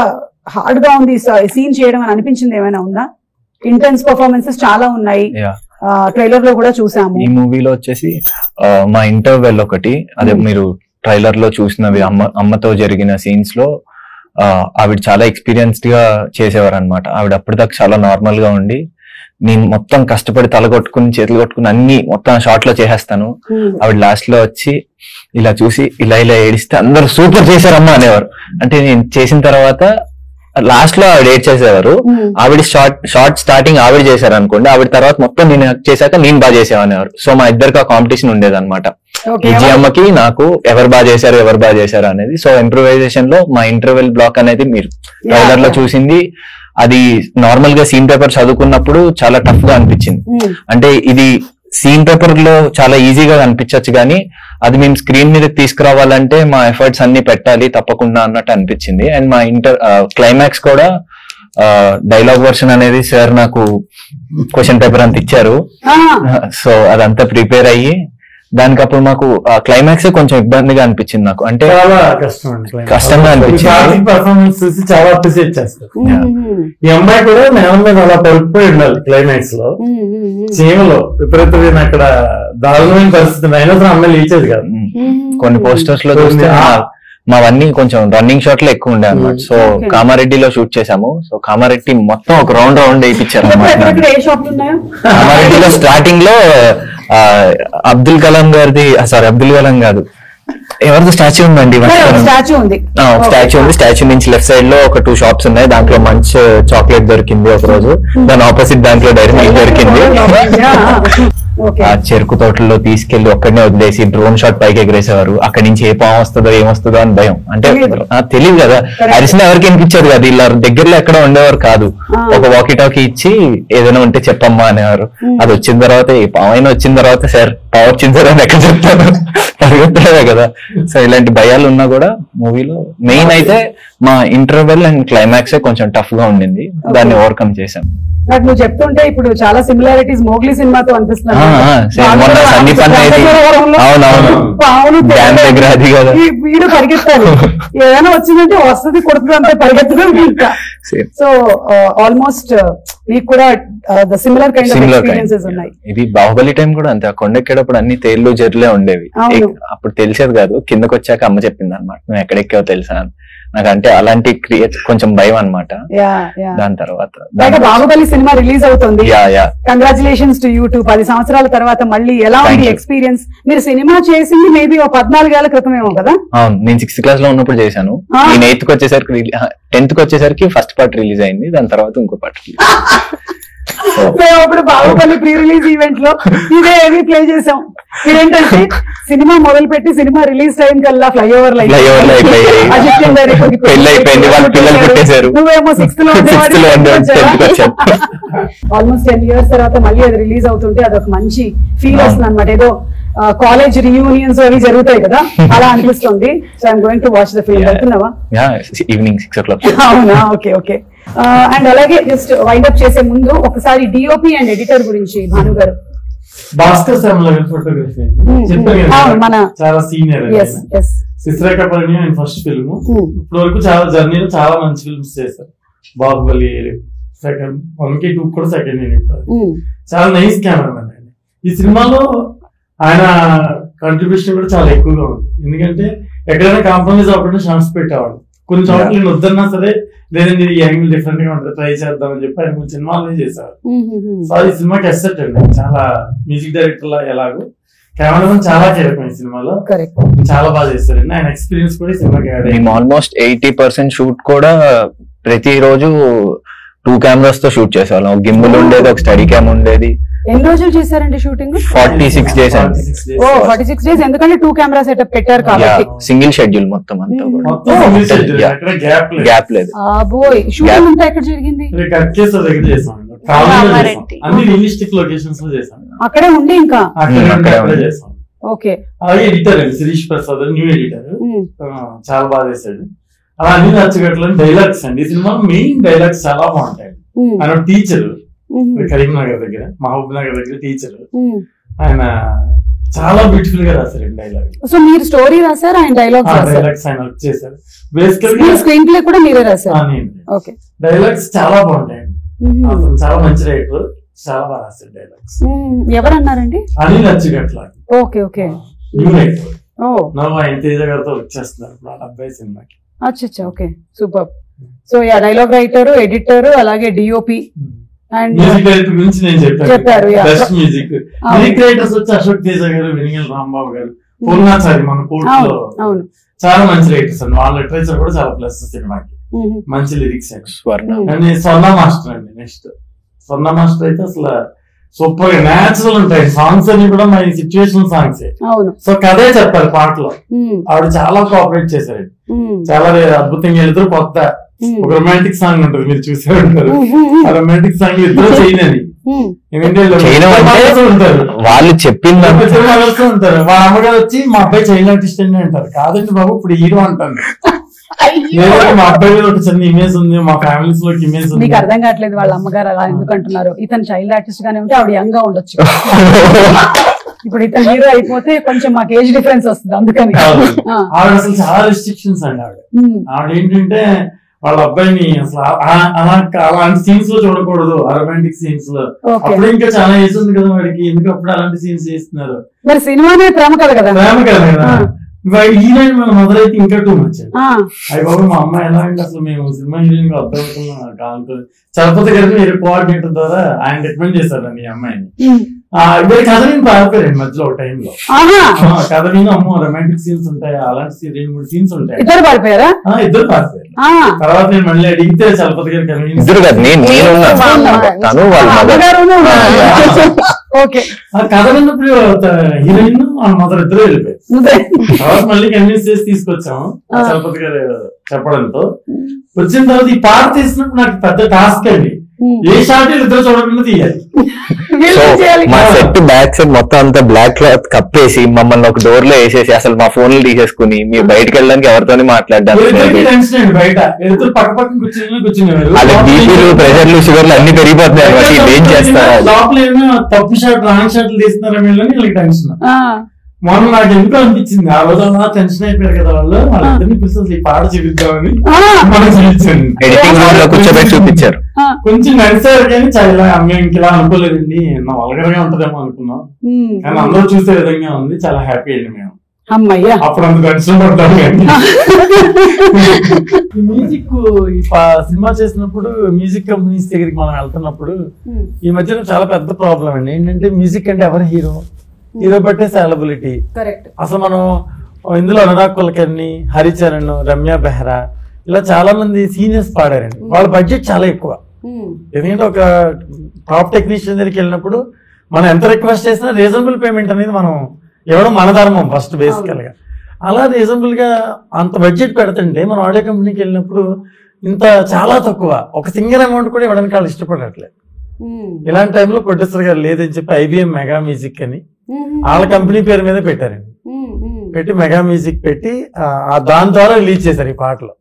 A: హార్డ్ గా ఉంది సీన్ చేయడం అని అనిపించింది ఏమైనా ఉందా? ఇంటెన్స్ పర్ఫార్మెన్సెస్ చాలా ఉన్నాయి, ట్రైలర్ లో కూడా చూసాము.
B: ఈ మూవీలో వచ్చేసి మా ఇంటర్వెల్ ఒకటి, అదే మీరు ట్రైలర్ లో చూసినవి అమ్మతో జరిగిన సీన్స్ లో ఆవిడ చాలా ఎక్స్పీరియన్స్డ్ గా చేసేవారు అనమాట. ఆవిడ అప్పటిదాకా చాలా నార్మల్ గా ఉండి నేను మొత్తం కష్టపడి తల కొట్టుకుని చేతులు కొట్టుకుని అన్ని మొత్తం షార్ట్ లో చేసేస్తాను. ఆవిడ లాస్ట్ లో వచ్చి ఇలా చూసి ఇలా ఏడిస్తే అందరూ సూపర్ చేశారమ్మా అనేవారు. అంటే నేను చేసిన తర్వాత లాస్ట్ లో ఆవిడ ఏడ్ చేసేవారు. ఆవిడ షార్ట్ స్టార్టింగ్ ఆవిడ చేశారు అనుకోండి, ఆవిడ తర్వాత మొత్తం నేను చేశాక నేను బాగా చేసేవారు. సో మా ఇద్దరికి ఆ కాంపిటీషన్ ఉండేది అనమాట. విజయమ్మకి నాకు ఎవరు బాగా చేశారు అనేది. సో ఇంప్రూవైజేషన్ లో మా ఇంటర్వెల్ బ్లాక్ అనేది మీరు ట్రైలర్ లో చూసింది. అది నార్మల్ గా సీన్ పేపర్ చదువుకున్నప్పుడు చాలా టఫ్ గా అనిపించింది. అంటే ఇది సీన్ పేపర్ లో చాలా ఈజీగా అనిపించచ్చు, కానీ అది మేము స్క్రీన్ మీద తీసుకురావాలంటే మా ఎఫర్ట్స్ అన్ని పెట్టాలి తప్పకుండా అన్నట్టు అనిపించింది. అండ్ మా క్లైమాక్స్ కూడా డైలాగ్ వర్షన్ అనేది సార్ నాకు క్వశ్చన్ పేపర్ అంత ఇచ్చారు. సో అదంతా ప్రిపేర్ అయ్యి దానికి అప్పుడు మాకు క్లైమాక్స్ కొంచెం ఇబ్బందిగా అనిపించింది నాకు. అంటే
C: చాలా
B: కష్టంగా అనిపించింది.
C: పర్ఫార్మెన్స్ చూసి చాలా అప్రిషియేట్ చేస్తారు. ఈ అమ్మాయి కూడా నేల మీద అలా పడిపోయి ఉండాలి క్లైమాక్స్ లో. చీమలో విపరీతమైన అక్కడ దారుణమైన పరిస్థితి అయినా సరే అమ్మాయి లేచేది కాదు.
B: కొన్ని పోస్టర్స్ లో చూస్తే మావన్నీ కొంచెం రన్నింగ్ షాట్ లో ఎక్కువ ఉండే అన్నమాట. సో కామారెడ్డిలో షూట్ చేసాము. సో కామారెడ్డి మొత్తం ఒక రౌండ్ వేయించారు అన్నమాట. కామారెడ్డిలో స్టార్టింగ్ లో అబ్దుల్ కలాం గారిది, సారీ అబ్దుల్ కలాం కాదు, ఎవరిది స్టాచ్యూ ఉందండి,
A: స్టాచ్యూ ఉంది.
B: స్టాచ్యూ నుంచి లెఫ్ట్ సైడ్ లో ఒక 2 షాప్స్ ఉన్నాయి. దాంట్లో మంచి చాక్లెట్ దొరికింది ఒక రోజు. దాని ఆపోజిట్ దాంట్లో డైరీ మిల్క్ దొరికింది. ఆ చెరుకు తోటల్లో తీసుకెళ్లి ఒక్కడనే వదిలేసి డ్రోన్ షాట్ పైకి ఎగరేసేవారు. అక్కడి నుంచి ఏ పాము వస్తుందో ఏమొస్తుందో అని భయం. అంటే తెలియదు కదా, అరిసిన ఎవరికి వినిపించారు కదా, ఇలా దగ్గరలో ఎక్కడ ఉండేవారు కాదు. ఒక వాకీ టాకీ ఇచ్చి ఏదైనా ఉంటే చెప్పమ్మా అనేవారు. అది వచ్చిన తర్వాత ఏ పాము అయినా వచ్చిన తర్వాత సార్ పావు వచ్చింది సార్ అని ఎక్కడ చెప్తాను, పరిగెత్తలేదే కదా. సో ఇలాంటి భయాలు ఉన్నా కూడా మూవీలో మెయిన్ అయితే మా ఇంటర్వెల్ అండ్ క్లైమాక్స్ కొంచెం టఫ్ గా ఉండింది. దాన్ని ఓవర్కమ్ చేశాం.
A: నాకు నువ్వు చెప్తుంటే ఇప్పుడు చాలా సిమిలారిటీస్ మోగ్లీ సినిమాతో అనిపిస్తున్నాయి. వీడు పరిగెత్తాలి, ఏదైనా వచ్చిందంటే వస్తుంది కొడుతుంది అంతే పరిగెత్తడం. ఇంకా సో ఆల్మోస్ట్ మీకు కూడా సిమిలర్ కైండ్ ఆఫ్ ఎక్స్పీరియన్సెస్ ఉన్నాయి.
B: ఇది బాహుబలి టైం కూడా అంతే. కొండెక్కేటప్పుడు అన్ని తేళ్లు జర్లే ఉండేవి. అప్పుడు తెలిసేది కాదు, కిందకి వచ్చాక అమ్మ చెప్పింది అనమాట, నువ్వు ఎక్కడెక్కావో తెలుసా అని. నాకు అంటే అలాంటి క్రియేట్ కొంచెం భయం అనమాట. దాని తర్వాత
A: బాహుబలి సినిమా రిలీజ్ అవుతుంది. Congratulations to you. 10 సంవత్సరాల తర్వాత మళ్ళీ ఎలా ఉంది ఎక్స్పీరియన్స్? మీరు సినిమా చేసింది మేబీ 14 ఏళ్ల క్రితమేమో కదా?
B: అవును, నేను 6th క్లాస్ లో ఉన్నప్పుడు చేశాను. నేను 8th వచ్చేసరికి 10th వచ్చేసరికి ఫస్ట్ పార్ట్ రిలీజ్ అయింది. దాని తర్వాత ఇంకో పార్ట్.
A: మేము అప్పుడు బాహుబలి ప్రీ రిలీజ్ ఈవెంట్ లో ఇదే ఏవి ప్లే చేసాం. ఇదేంటంటే సినిమా మొదలు పెట్టి సినిమా రిలీజ్ టైం కల్లా ఫ్లైఓవర్ నువ్వేమో 6th లో ఆల్మోస్ట్ 10 years తర్వాత మళ్ళీ అది రిలీజ్ అవుతుంటే అదొక మంచి ఫీల్ వస్తుంది అనమాట. ఏదో కాలేజ్ రియూనియన్స్ అవి జరుగుతాయి కదా, అలా అనిపిస్తుంది. So I'm going to watch the film. వెళ్తున్నావా?
B: Evening 6 o'clock.
A: అవునా, ఓకే ఓకే. అండ్ అలాగే జస్ట్ వైండ్ అప్ చేసే ముందు ఒకసారి డిఓపి అండ్ ఎడిటర్ గురించి భాను గారు.
C: భాస్కర్ ఫోటోగ్రఫీ
A: మన
C: చాలా సీనియర్. శిశ్రేఖపరణి ఆయన ఫస్ట్ ఫిల్మ్. ఇప్పటి వరకు చాలా జర్నీలో చాలా మంచి ఫిల్మ్స్ చేశారు. బాహుబలి సెకండ్ 1 కి 2 కూడా సెకండ్ యూనిట్. చాలా నైస్ కెమెరామెన్ అండి. ఈ సినిమాలో ఆయన కంట్రిబ్యూషన్ కూడా చాలా ఎక్కువగా ఉంది. ఎందుకంటే ఎక్కడైనా కాంప్రమైజ్ అవ్వకుండా ఛాన్స్ పెట్టేవాడు. కొన్ని చోట్ల నేను వద్దన్నా సరే, లేదండి ఈ యాంగిల్ డిఫరెంట్ గా ఉంటుంది ట్రై చేద్దామని చెప్పి ఆయన కొన్ని సినిమాలనే చేశారు. సో ఈ సినిమాకి ఎస్సెట్ అండి. చాలా మ్యూజిక్ డైరెక్టర్ లా ఎలాగో కెమెరామెన్ చాలా కీలకం ఈ సినిమాలో. చాలా బాగా చేస్తారండి. ఆయన ఎక్స్పీరియన్స్ కూడా ఈ సినిమాకి
B: ఆల్మోస్ట్ 80% షూట్ కూడా ప్రతిరోజు 2 cameras తో షూట్ చేసేవాళ్ళం. ఒక గింబుల్ ఉండేది, ఒక స్టడీ క్యామ్ ఉండేది.
A: ఎన్ని రోజులు చేశారండి షూటింగ్?
B: 46 days అండి.
A: 46 days. ఎందుకంటే 2 కెమెరా సెటప్ పెట్టారు కాబట్టి
B: సింగిల్ షెడ్యూల్ మొత్తం అంతా గ్యాప్ లేదు.
A: షూటింగ్ అంతా ఎక్కడ జరిగింది?
C: రియలిస్టిక్ లొకేషన్స్ లో చేశాం.
A: అక్కడే ఉండి ఇంకా ఓకే.
C: అలాగే ఎడిటర్ అండి శిరీష్ ప్రసాద్, న్యూ ఎడిటర్, చాలా బాగా చేశాడు. అలా అన్ని నచ్చగట్ల డైలాగ్స్ అండి. ఈ సినిమా మెయిన్ డైలాగ్స్ చాలా బాగుంటాయి. ఆయన టీచర్ కరీంనగర్ దగ్గర, మహబూబ్ నగర్ దగ్గర టీచర్. ఆయన చాలా బ్యూటిఫుల్ గా రాశారు డైలాగ్.
A: సో మీరు స్టోరీ రాశారు, ఆయన డైలాగ్స్
C: ఆయన వచ్చేసారు. బేసికల్
A: స్క్రీన్ ప్లే కూడా మీరే రాశారు. ఓకే.
C: డైలాగ్స్ చాలా బాగుంటాయండి. చాలా మంచి రైటర్, చాలా బాగా రాశారు డైలాగ్స్.
A: ఎవరు అన్నారండి?
C: Anil Achchigatla.
A: Okay okay.
C: New writer. నవ్వు ఆయన తేజ గారితో వచ్చేస్తున్నారు ఇప్పుడు ఆ అబ్బాయి సినిమాకి.
A: అచ్చా okay, super. So yeah, dialogue writer, editor, అలాగే డిఓపి అండ్
C: మ్యూజిక్ డైరెక్టర్ గురించి నేను
A: చెప్పారు,
C: చెప్పాను.
A: yeah.
C: Best music music directors వచ్చి అశోక్ తేజ గారు, వెనిగల్ రాంబాబు గారు, పూర్ణాచారి మన కోర్టులో
A: అవును
C: చాలా మంచి రైటర్స్ అండి. వాళ్ళ లిటరేచర్ కూడా చాలా ప్లస్ సినిమాకి, మంచి లిరిక్స్ అండి.
B: స్వర్ణ
C: అండ్ స్వర్ణ మాస్టర్ అండి. నెక్స్ట్ స్వర్ణ మాస్టర్ అయితే అసలు సూపర్ గా న్యాచురల్ ఉంటాయి సాంగ్స్ అన్ని కూడా మన సిచ్యువేషన్ సాంగ్స్.
A: అవును
C: సో కథే చెప్పారు పాటలో. ఆవిడ చాలా కోఆపరేట్ చేశారు, చాలా అద్భుతంగా వెళ్తారు. కొత్త ఒక రొమాంటిక్ సాంగ్ ఉంటుంది, మీరు చూసే ఉంటారు. ఆ రొమాంటిక్ సాంగ్ ఇద్దరు చేయనని, ఉంటారు
B: వాళ్ళు చెప్పింది
C: ఉంటారు. వాళ్ళ అమ్మగారు వచ్చి మా అబ్బాయి చైల్డ్ ఆర్టిస్ట్ అని అంటారు. కాదండి బాబు ఇప్పుడు హీరో అంటాను. మా అబ్బాయి మీద ఒక చిన్న ఇమేజ్ ఉంది, మా ఫ్యామిలీస్ లో ఇమేజ్ ఉంది.
A: మీకు అర్థం కావట్లేదు వాళ్ళ అమ్మగారు అలా ఎందుకు అంటున్నారు. ఇతను చైల్డ్ ఆర్టిస్ట్ గానే ఉంటే ఆవిడ యంగ్ గా ఉండొచ్చు. ఇప్పుడు ఇతను హీరో అయిపోతే కొంచెం మాకు ఏజ్ డిఫరెన్స్ వస్తుంది, అందుకని.
C: ఆవిడ అసలు చాలా రెస్ట్రిక్షన్స్ అండి. ఆవిడ ఏంటంటే వాళ్ళ అబ్బాయిని అసలు అలాంటి సీన్స్ లో చూడకూడదు, రొమాంటిక్ సీన్స్ లో. అప్పుడు ఇంకా చాలా ఏజ్ ఉంది కదా వాడికి, ఎందుకు అప్పుడు అలాంటి సీన్స్ చేస్తున్నారు.
A: మరి సినిమానే ప్రేమ కదా
C: ప్రేమ కదా కదా. హీరోయిన్ మన మదర్ అయితే ఇంకా టూ మచ్. అయ్యి బాబు మా అమ్మాయి ఎలా అంటే అసలు మేము సినిమా హీరోయిన్ గా అర్థమవుతున్నాం. చలపతి గారికి మీరు కోఆర్డినేటర్ ద్వారా ఆయన రికమెండ్ చేశారండి ఈ అమ్మాయిని. కథ నేను పారిపోయారండి మధ్యలో ఒక టైంలో. కథ నేను అమ్మో రొమాంటిక్ సీన్స్ ఉంటాయి, అలాంటి 2-3 సీన్స్ ఉంటాయి.
A: ఇద్దరు పారిపోయారు.
C: తర్వాత నేను మళ్ళీ అడిగితే చలపతి గారికి కథ విన్నప్పుడు హీరోయిన్ వాళ్ళ మదర్ ఇద్దరు వెళ్ళిపోయారు. తర్వాత మళ్ళీ కన్విన్స్ చేసి తీసుకొచ్చాము చలపతి గారు చెప్పడంతో. వచ్చిన తర్వాత ఈ పాట తీసినప్పుడు నాకు పెద్ద టాస్క్ అండి. ఏ షాట్ ఇద్దరు చూడకుండా తీయాలి.
B: మా సెట్ బ్యాక్ సైడ్ మొత్తం అంతా బ్లాక్ క్లాత్ కప్పేసి మమ్మల్ని ఒక డోర్ లో వేసేసి అసలు మా ఫోన్లు తీసేసుకుని మీరు బయటకు వెళ్ళడానికి ఎవరితోని మాట్లాడడానికి
C: బయట ఇద్దరు పక్క పక్కన కూర్చునేవారు.
B: వాళ్ళ బీపీలు ప్రెషర్లు షుగర్లు అన్ని పెరిగిపోతున్నాయి. ఏం చేస్తారు
C: లోపల ఏమైనా తప్పు షాట్ రాంగ్ షాట్లు తీస్తున్నారా వీళ్ళని టెన్షన్. మొన్న నాకు ఎందుకు అనిపించింది ఆ రోజు అలా టెన్షన్ అయిపోయారు కదా వాళ్ళు, వాళ్ళిద్దరిని పిలిచి ఈ పాట చూపిద్దామని మనం చూపించండి.
B: కూర్చోబెట్టి చూపించారు.
C: కొంచెం నడిచారు కానీ చాలా ఇంకెలా అనుకోలేదండి, వల్గరగా ఉంటదేమో అనుకున్నాం. కానీ అందరూ చూసే విధంగా ఉంది. చాలా హ్యాపీ అండి మేము. అప్పుడు అంత టెన్షన్ పడ్డాము. కానీ మ్యూజిక్ ఈ సినిమా చేసినప్పుడు మ్యూజిక్ కంపెనీస్ దగ్గరికి మనం వెళ్తున్నప్పుడు ఈ మధ్యన చాలా పెద్ద ప్రాబ్లం అండి. ఏంటంటే మ్యూజిక్ అంటే ఎవరు హీరో, హీరో బట్టే సాలబిలిటీ. అసలు మనం ఇందులో అనురాగ్ కులకర్ణి, హరిచరణ్, రమ్య బెహ్రా ఇలా చాలా మంది సీనియర్స్ పాడారండి. వాళ్ళ బడ్జెట్ చాలా ఎక్కువ. ఎందుకంటే ఒక టాప్ టెక్నీషియన్ దగ్గరికి వెళ్ళినప్పుడు మనం ఎంత రిక్వెస్ట్ చేసినా రీజనబుల్ పేమెంట్ అనేది మనం ఇవ్వడం మన ధర్మం ఫస్ట్ బేసికల్ గా. అలా రీజనబుల్ గా అంత బడ్జెట్ పెడుతుంటే మనం ఆడియో కంపెనీకి వెళ్ళినప్పుడు ఇంత చాలా తక్కువ, ఒక సింగిల్ అమౌంట్ కూడా ఇవ్వడానికి వాళ్ళు ఇష్టపడట్లేదు. ఇలాంటి టైంలో ప్రొడ్యూసర్ గారు లేదని చెప్పి IBM మెగా మ్యూజిక్ అని వాళ్ళ కంపెనీ పేరు మీద పెట్టారండి. పెట్టి మెగా మ్యూజిక్ పెట్టి దాని ద్వారా రిలీజ్ చేశారు ఈ పాటలు.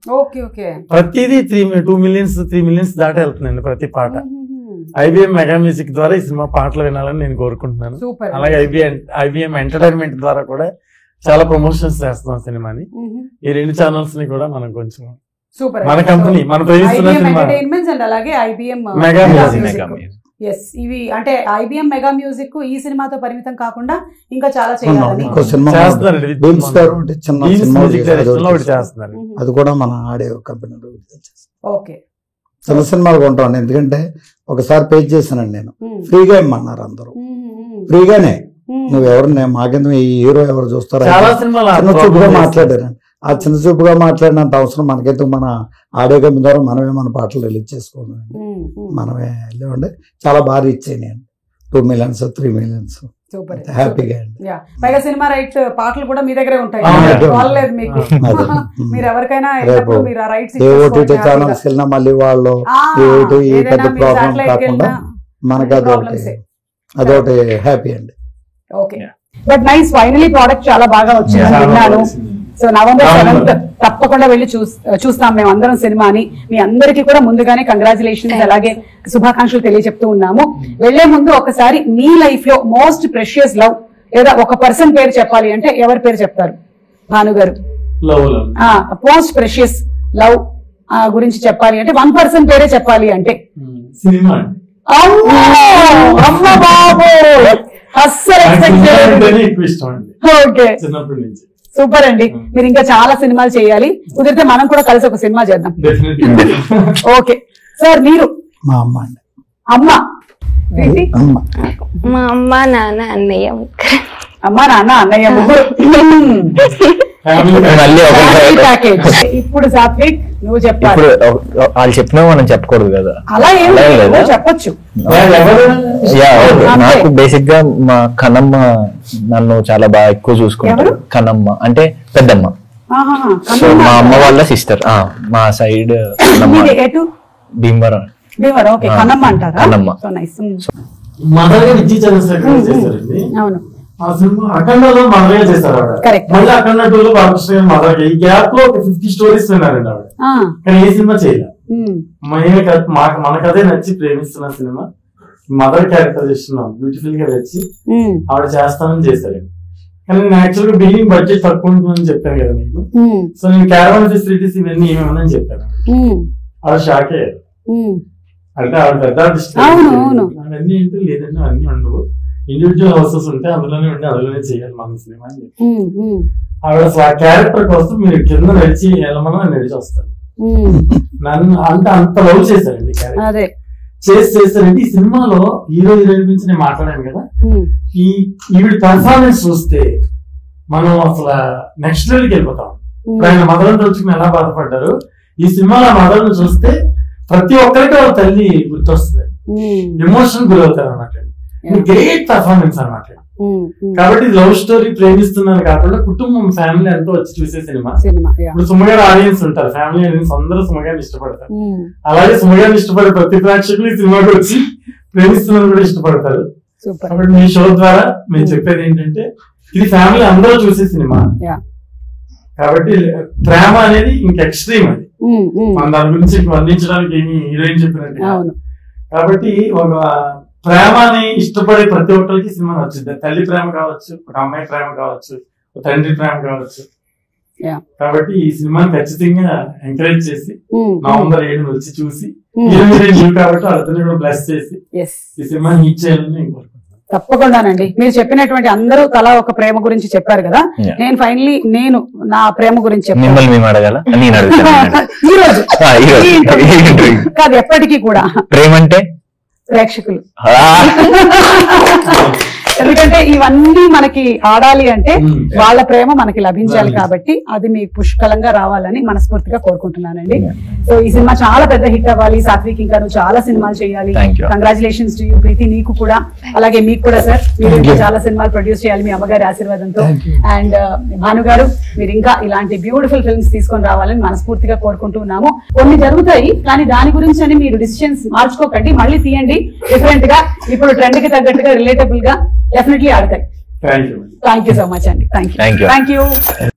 C: ప్రతిదీ 2 మిలియన్స్ 3 మిలియన్స్ దాటి వెళ్తుందండి ప్రతి పాట. IBM మెగా మ్యూజిక్ ద్వారా ఈ సినిమా పాటలు వినాలని నేను కోరుకుంటున్నాను. అలాగే IBM ఎంటర్టైన్మెంట్ ద్వారా కూడా చాలా ప్రమోషన్స్ చేస్తున్నాం సినిమాని. ఈ 2 ఛానల్స్ ని కూడా మనం కొంచెం మన కంపెనీ మన మెగా మ్యూజిక్
A: ఇవి అంటే IBM మెగా మ్యూజిక్ ఈ సినిమాతో పరిమితం కాకుండా ఇంకా చాలా చేయాలని
D: అది కూడా మన ఆడియో కంపెనీ చిన్న సినిమాలు కొంటాం. ఎందుకంటే ఒకసారి పే చేశానండి నేను, ఫ్రీగా ఇమ్మన్నారు అందరూ, ఫ్రీగానే. నువ్వెవరు మాకెందుకు ఈ హీరో ఎవరు చూస్తారా చిన్న చూపుగా మాట్లాడారండి. ఆ చిన్న చూపుగా మాట్లాడినంత అవసరం మనకైతే మన ఆడియో కంపెనీ ద్వారా మనమే మన పాటలు రిలీజ్ చేసుకోండి, మనమే వెళ్ళండి. చాలా బాగా ఇచ్చాయి నేను 2 మిలియన్స్ 3 మిలియన్స్ హ్యాపీగా అండి.
A: పైగా సినిమా రైట్ పాటలు కూడా మీ దగ్గరే ఉంటాయి. మీరు ఎవరికైనా
D: ఓటీటీ ఛానల్స్ వెళ్ళినా మళ్ళీ వాళ్ళు ఈ పెద్ద ప్రాబ్లం కాకుండా మనకి అదొకటి హ్యాపీ అండి.
A: Okay, but nice, finally product చాలా బాగా వచ్చింది విన్నాను. సో November 7th తప్పకుండా వెళ్ళి చూస్తాం మేము అందరం సినిమాని. మీ అందరికీ కూడా ముందుగానే కంగ్రాచులేషన్స్ అలాగే శుభాకాంక్షలు తెలియజెప్తూ ఉన్నాము. వెళ్లే ముందు ఒకసారి మీ లైఫ్ లో మోస్ట్ ప్రెషియస్ లవ్ లేదా ఒక పర్సన్ పేరు చెప్పాలి అంటే ఎవరి పేరు చెప్తారు? భాను గారు. మోస్ట్ ప్రెషియస్ లవ్ గురించి చెప్పాలి అంటే 1 పర్సన్ పేరే చెప్పాలి అంటే అమ్మ బాబు అస్సలు ఓకే, సూపర్ అండి. మీరు ఇంకా చాలా సినిమాలు చేయాలి, కుదిరితే మనం కూడా కలిసి ఒక సినిమా చేద్దాం. ఓకే సార్, మీరు?
D: మా అమ్మ అండి.
A: అమ్మ ప్రీతి?
D: అమ్మ.
E: మా అమ్మ నాన్న అన్నయ్య ముగ్గురు.
A: అమ్మ నాన్న అన్నయ్య ముగ్గురు.
B: మళ్ళీ ఒక
A: Family package. ఇప్పుడు సాత్విక్ నువ్వు చెప్పాలి.
B: ఇప్పుడు వాళ్ళు చెప్పినా మనం చెప్పకూడదు కదా.
A: అలా ఏం
B: అలా ఏం
A: లేదు,
B: లేదా?
A: చెప్పొచ్చు.
C: ఎవరు
B: నాకు బేసిక్ గా మా కన్నమ్మ నన్ను చాలా బాగా ఎక్కువ చూసుకుంటారు.
A: ఎవరు?
B: కన్నమ్మ అంటే పెద్దమ్మ.
A: ఆహాహా.
B: సో మా అమ్మ వాళ్ళ సిస్టర్. మా సైడ్
A: మీది ఎటు?
B: భీమవరం.
A: భీమవరం. ఓకే, కన్నమ్మ అంటారా?
B: కన్నమ్మ.
A: So nice.
C: మదర్ గా విజయ్ చంద్రశేఖర్ చేశారండి.
A: అవును.
C: ఆ సినిమా అఖండలో మదర్ గా చేశారు ఆవిడ.
A: Correct.
C: మళ్ళీ అఖండ 2లో బాలకృష్ణ మదర్ గా. ఈ గ్యాప్ లో ఒక 50 స్టోరీస్ విన్నారండి ఆవిడ.
A: ఆ,
C: కానీ ఏ సినిమా చేయలే.
A: ఉమ్,
C: మనకదే నచ్చి ప్రేమిస్తున్న సినిమా మదర్ క్యారెక్టర్ చేస్తున్నాం బ్యూటిఫుల్ గా వచ్చి
A: ఉమ్,
C: ఆవిడ చేస్తానని చేశారండి. కానీ నేను యాక్చువల్ గా బిల్డింగ్ బడ్జెట్ తక్కువ ఉంటుందని చెప్పాను కదా మీకు.
A: ఉమ్,
C: సో నేను క్యారవాన్ ఫెసిలిటీస్ ఇవన్నీ ఏమేమని చెప్పాను.
A: ఉమ్,
C: ఆవిడ షాక్ అయ్యారు.
A: ఉమ్.
C: అంటే ఆవిడ పెద్ద ఆర్టిస్ట్.
A: అవును, అవును.
C: అవన్నీ ఏంటో లేదండి, అవన్నీ ఉండవు. ఇండివిజువల్ హౌసెస్ ఉంటే అందులోనే ఉండి అందులోనే చేయాలి మన సినిమా అని చెప్పి.
A: ఉమ్, ఉమ్,
C: ఆవిడ అసలు ఆ క్యారెక్టర్ కోసం మీరు కింద నడిచి వెళ్ళమని నడిచి వస్తాను.
A: ఉమ్.
C: నన్ను అంత లవ్ చేశారండి క్యారెక్టర్.
A: అదే.
C: చేస్తారండి. ఈ సినిమాలో హీరో హీరోయిన్ గురించి నేను మాట్లాడాను కదా.
A: ఉమ్,
C: ఈవిడ పర్ఫార్మెన్స్ చూస్తే మనం అసలు నెక్స్ట్ లెవెల్కి వెళ్ళిపోతాం.
A: ఉమ్.
C: ఇప్పుడు ఆయన మదర్ తలుచుకుని ఎలా బాధపడ్డారు, ఈ సినిమాలో మదర్ ను చూస్తే ప్రతి ఒక్కరికి వాళ్ళ తల్లి గుర్తొస్తుంది.
A: ఉమ్,
C: ఎమోషన్ గురవుతారు అన్నమాట. గ్రేట్ పర్ఫార్మెన్స్ అన్నమాట.
A: ఉమ్, ఉమ్.
C: కాబట్టి లవ్ స్టోరీ ప్రేమిస్తున్నాను కాకుండా కుటుంబం ఫ్యామిలీ అంతా వచ్చి చూసే సినిమా.
A: Cinema, yeah.
C: ఇప్పుడు సుమగారు ఆడియన్స్ ఉంటారు, ఫ్యామిలీ ఆడియన్స్ అందరూ సుమగారిని ఇష్టపడతారు.
A: ఉమ్,
C: అలాగే సుమగారిని ఇష్టపడే ప్రతి ప్రేక్షకులు ఈ సినిమాకి వచ్చి ప్రేమిస్తున్నాను కూడా ఇష్టపడతారు.
A: సూపర్.
C: కాబట్టి మీ షో ద్వారా మేము చెప్పేది ఏంటంటే ఇది ఫ్యామిలీ అందరూ చూసే సినిమా.
A: యా.
C: కాబట్టి ప్రేమ అనేది ఇంక ఎక్స్ట్రీమ్ అది.
A: ఉమ్, ఉమ్.
C: మన దాని గురించి వర్ణించడానికి ఏమి హీరోయిన్ చెప్పినట్టు.
A: అవును.
C: కాబట్టి ఒక ప్రేమని ఇష్టపడే ప్రతి ఒక్కరికి సినిమా నచ్చుద్ది. తల్లి ప్రేమ కావచ్చు, ఒక అమ్మాయి ప్రేమ కావచ్చు, ఒక తండ్రి ప్రేమ కావచ్చు.
A: Yeah.
C: కాబట్టి ఈ సినిమాని ఖచ్చితంగా ఎంకరేజ్ చేసి
A: ఉమ్,
C: నవంబర్ 7 వచ్చి చూసి
A: ఉమ్.
C: హీరో కాబట్టి వాళ్ళని కూడా బ్లెస్ చేసి
A: Yes.
C: ఈ సినిమాని హిట్ చేయాలని నేను కోరుకుంటున్నాను.
A: తప్పకుండానండి. మీరు చెప్పినటువంటి అందరూ తలా ఒక ప్రేమ గురించి చెప్పారు కదా.
B: Yeah.
A: నేను ఫైనలీ నా ప్రేమ గురించి చెప్పాను
B: మిమ్మల్ని మేము అడగాల నేను అడుగుతాను.
A: ఈ రోజు ఈ interview. కాదు, ఎప్పటికీ కూడా
B: ప్రేమ అంటే
A: ప్రేక్షకులు. ఎందుకంటే ఇవన్నీ మనకి ఆడాలి అంటే వాళ్ళ ప్రేమ మనకి లభించాలి కాబట్టి అది మీకు పుష్కలంగా రావాలని మనస్ఫూర్తిగా కోరుకుంటున్నానండి. సో ఈ సినిమా చాలా పెద్ద హిట్ అవ్వాలి. సాత్విక్ ఇంకా నువ్వు చాలా సినిమాలు చేయాలి.
B: Thank you.
A: Congratulations to you Preethi, నీకు కూడా అలాగే మీకు కూడా సార్. మీరు ఇంకా చాలా సినిమాలు ప్రొడ్యూస్ చేయాలి మీ అమ్మగారి ఆశీర్వాదంతో. అండ్ భాను గారు, మీరు ఇంకా ఇలాంటి బ్యూటిఫుల్ ఫిల్మ్స్ తీసుకొని రావాలని మనస్ఫూర్తిగా కోరుకుంటున్నాము. కొన్ని జరుగుతాయి కానీ దాని గురించి అని మీరు డిసిషన్స్ మార్చుకోకండి, మళ్ళీ తీయండి డిఫరెంట్ గా. ఇప్పుడు ట్రెండ్ కి తగ్గట్టుగా రిలేటబుల్ గా డెఫినెట్లీ ఆడతాయి.
C: Thank you.
A: Thank you so much అండి. Thank you.
B: Thank you.
A: Thank you.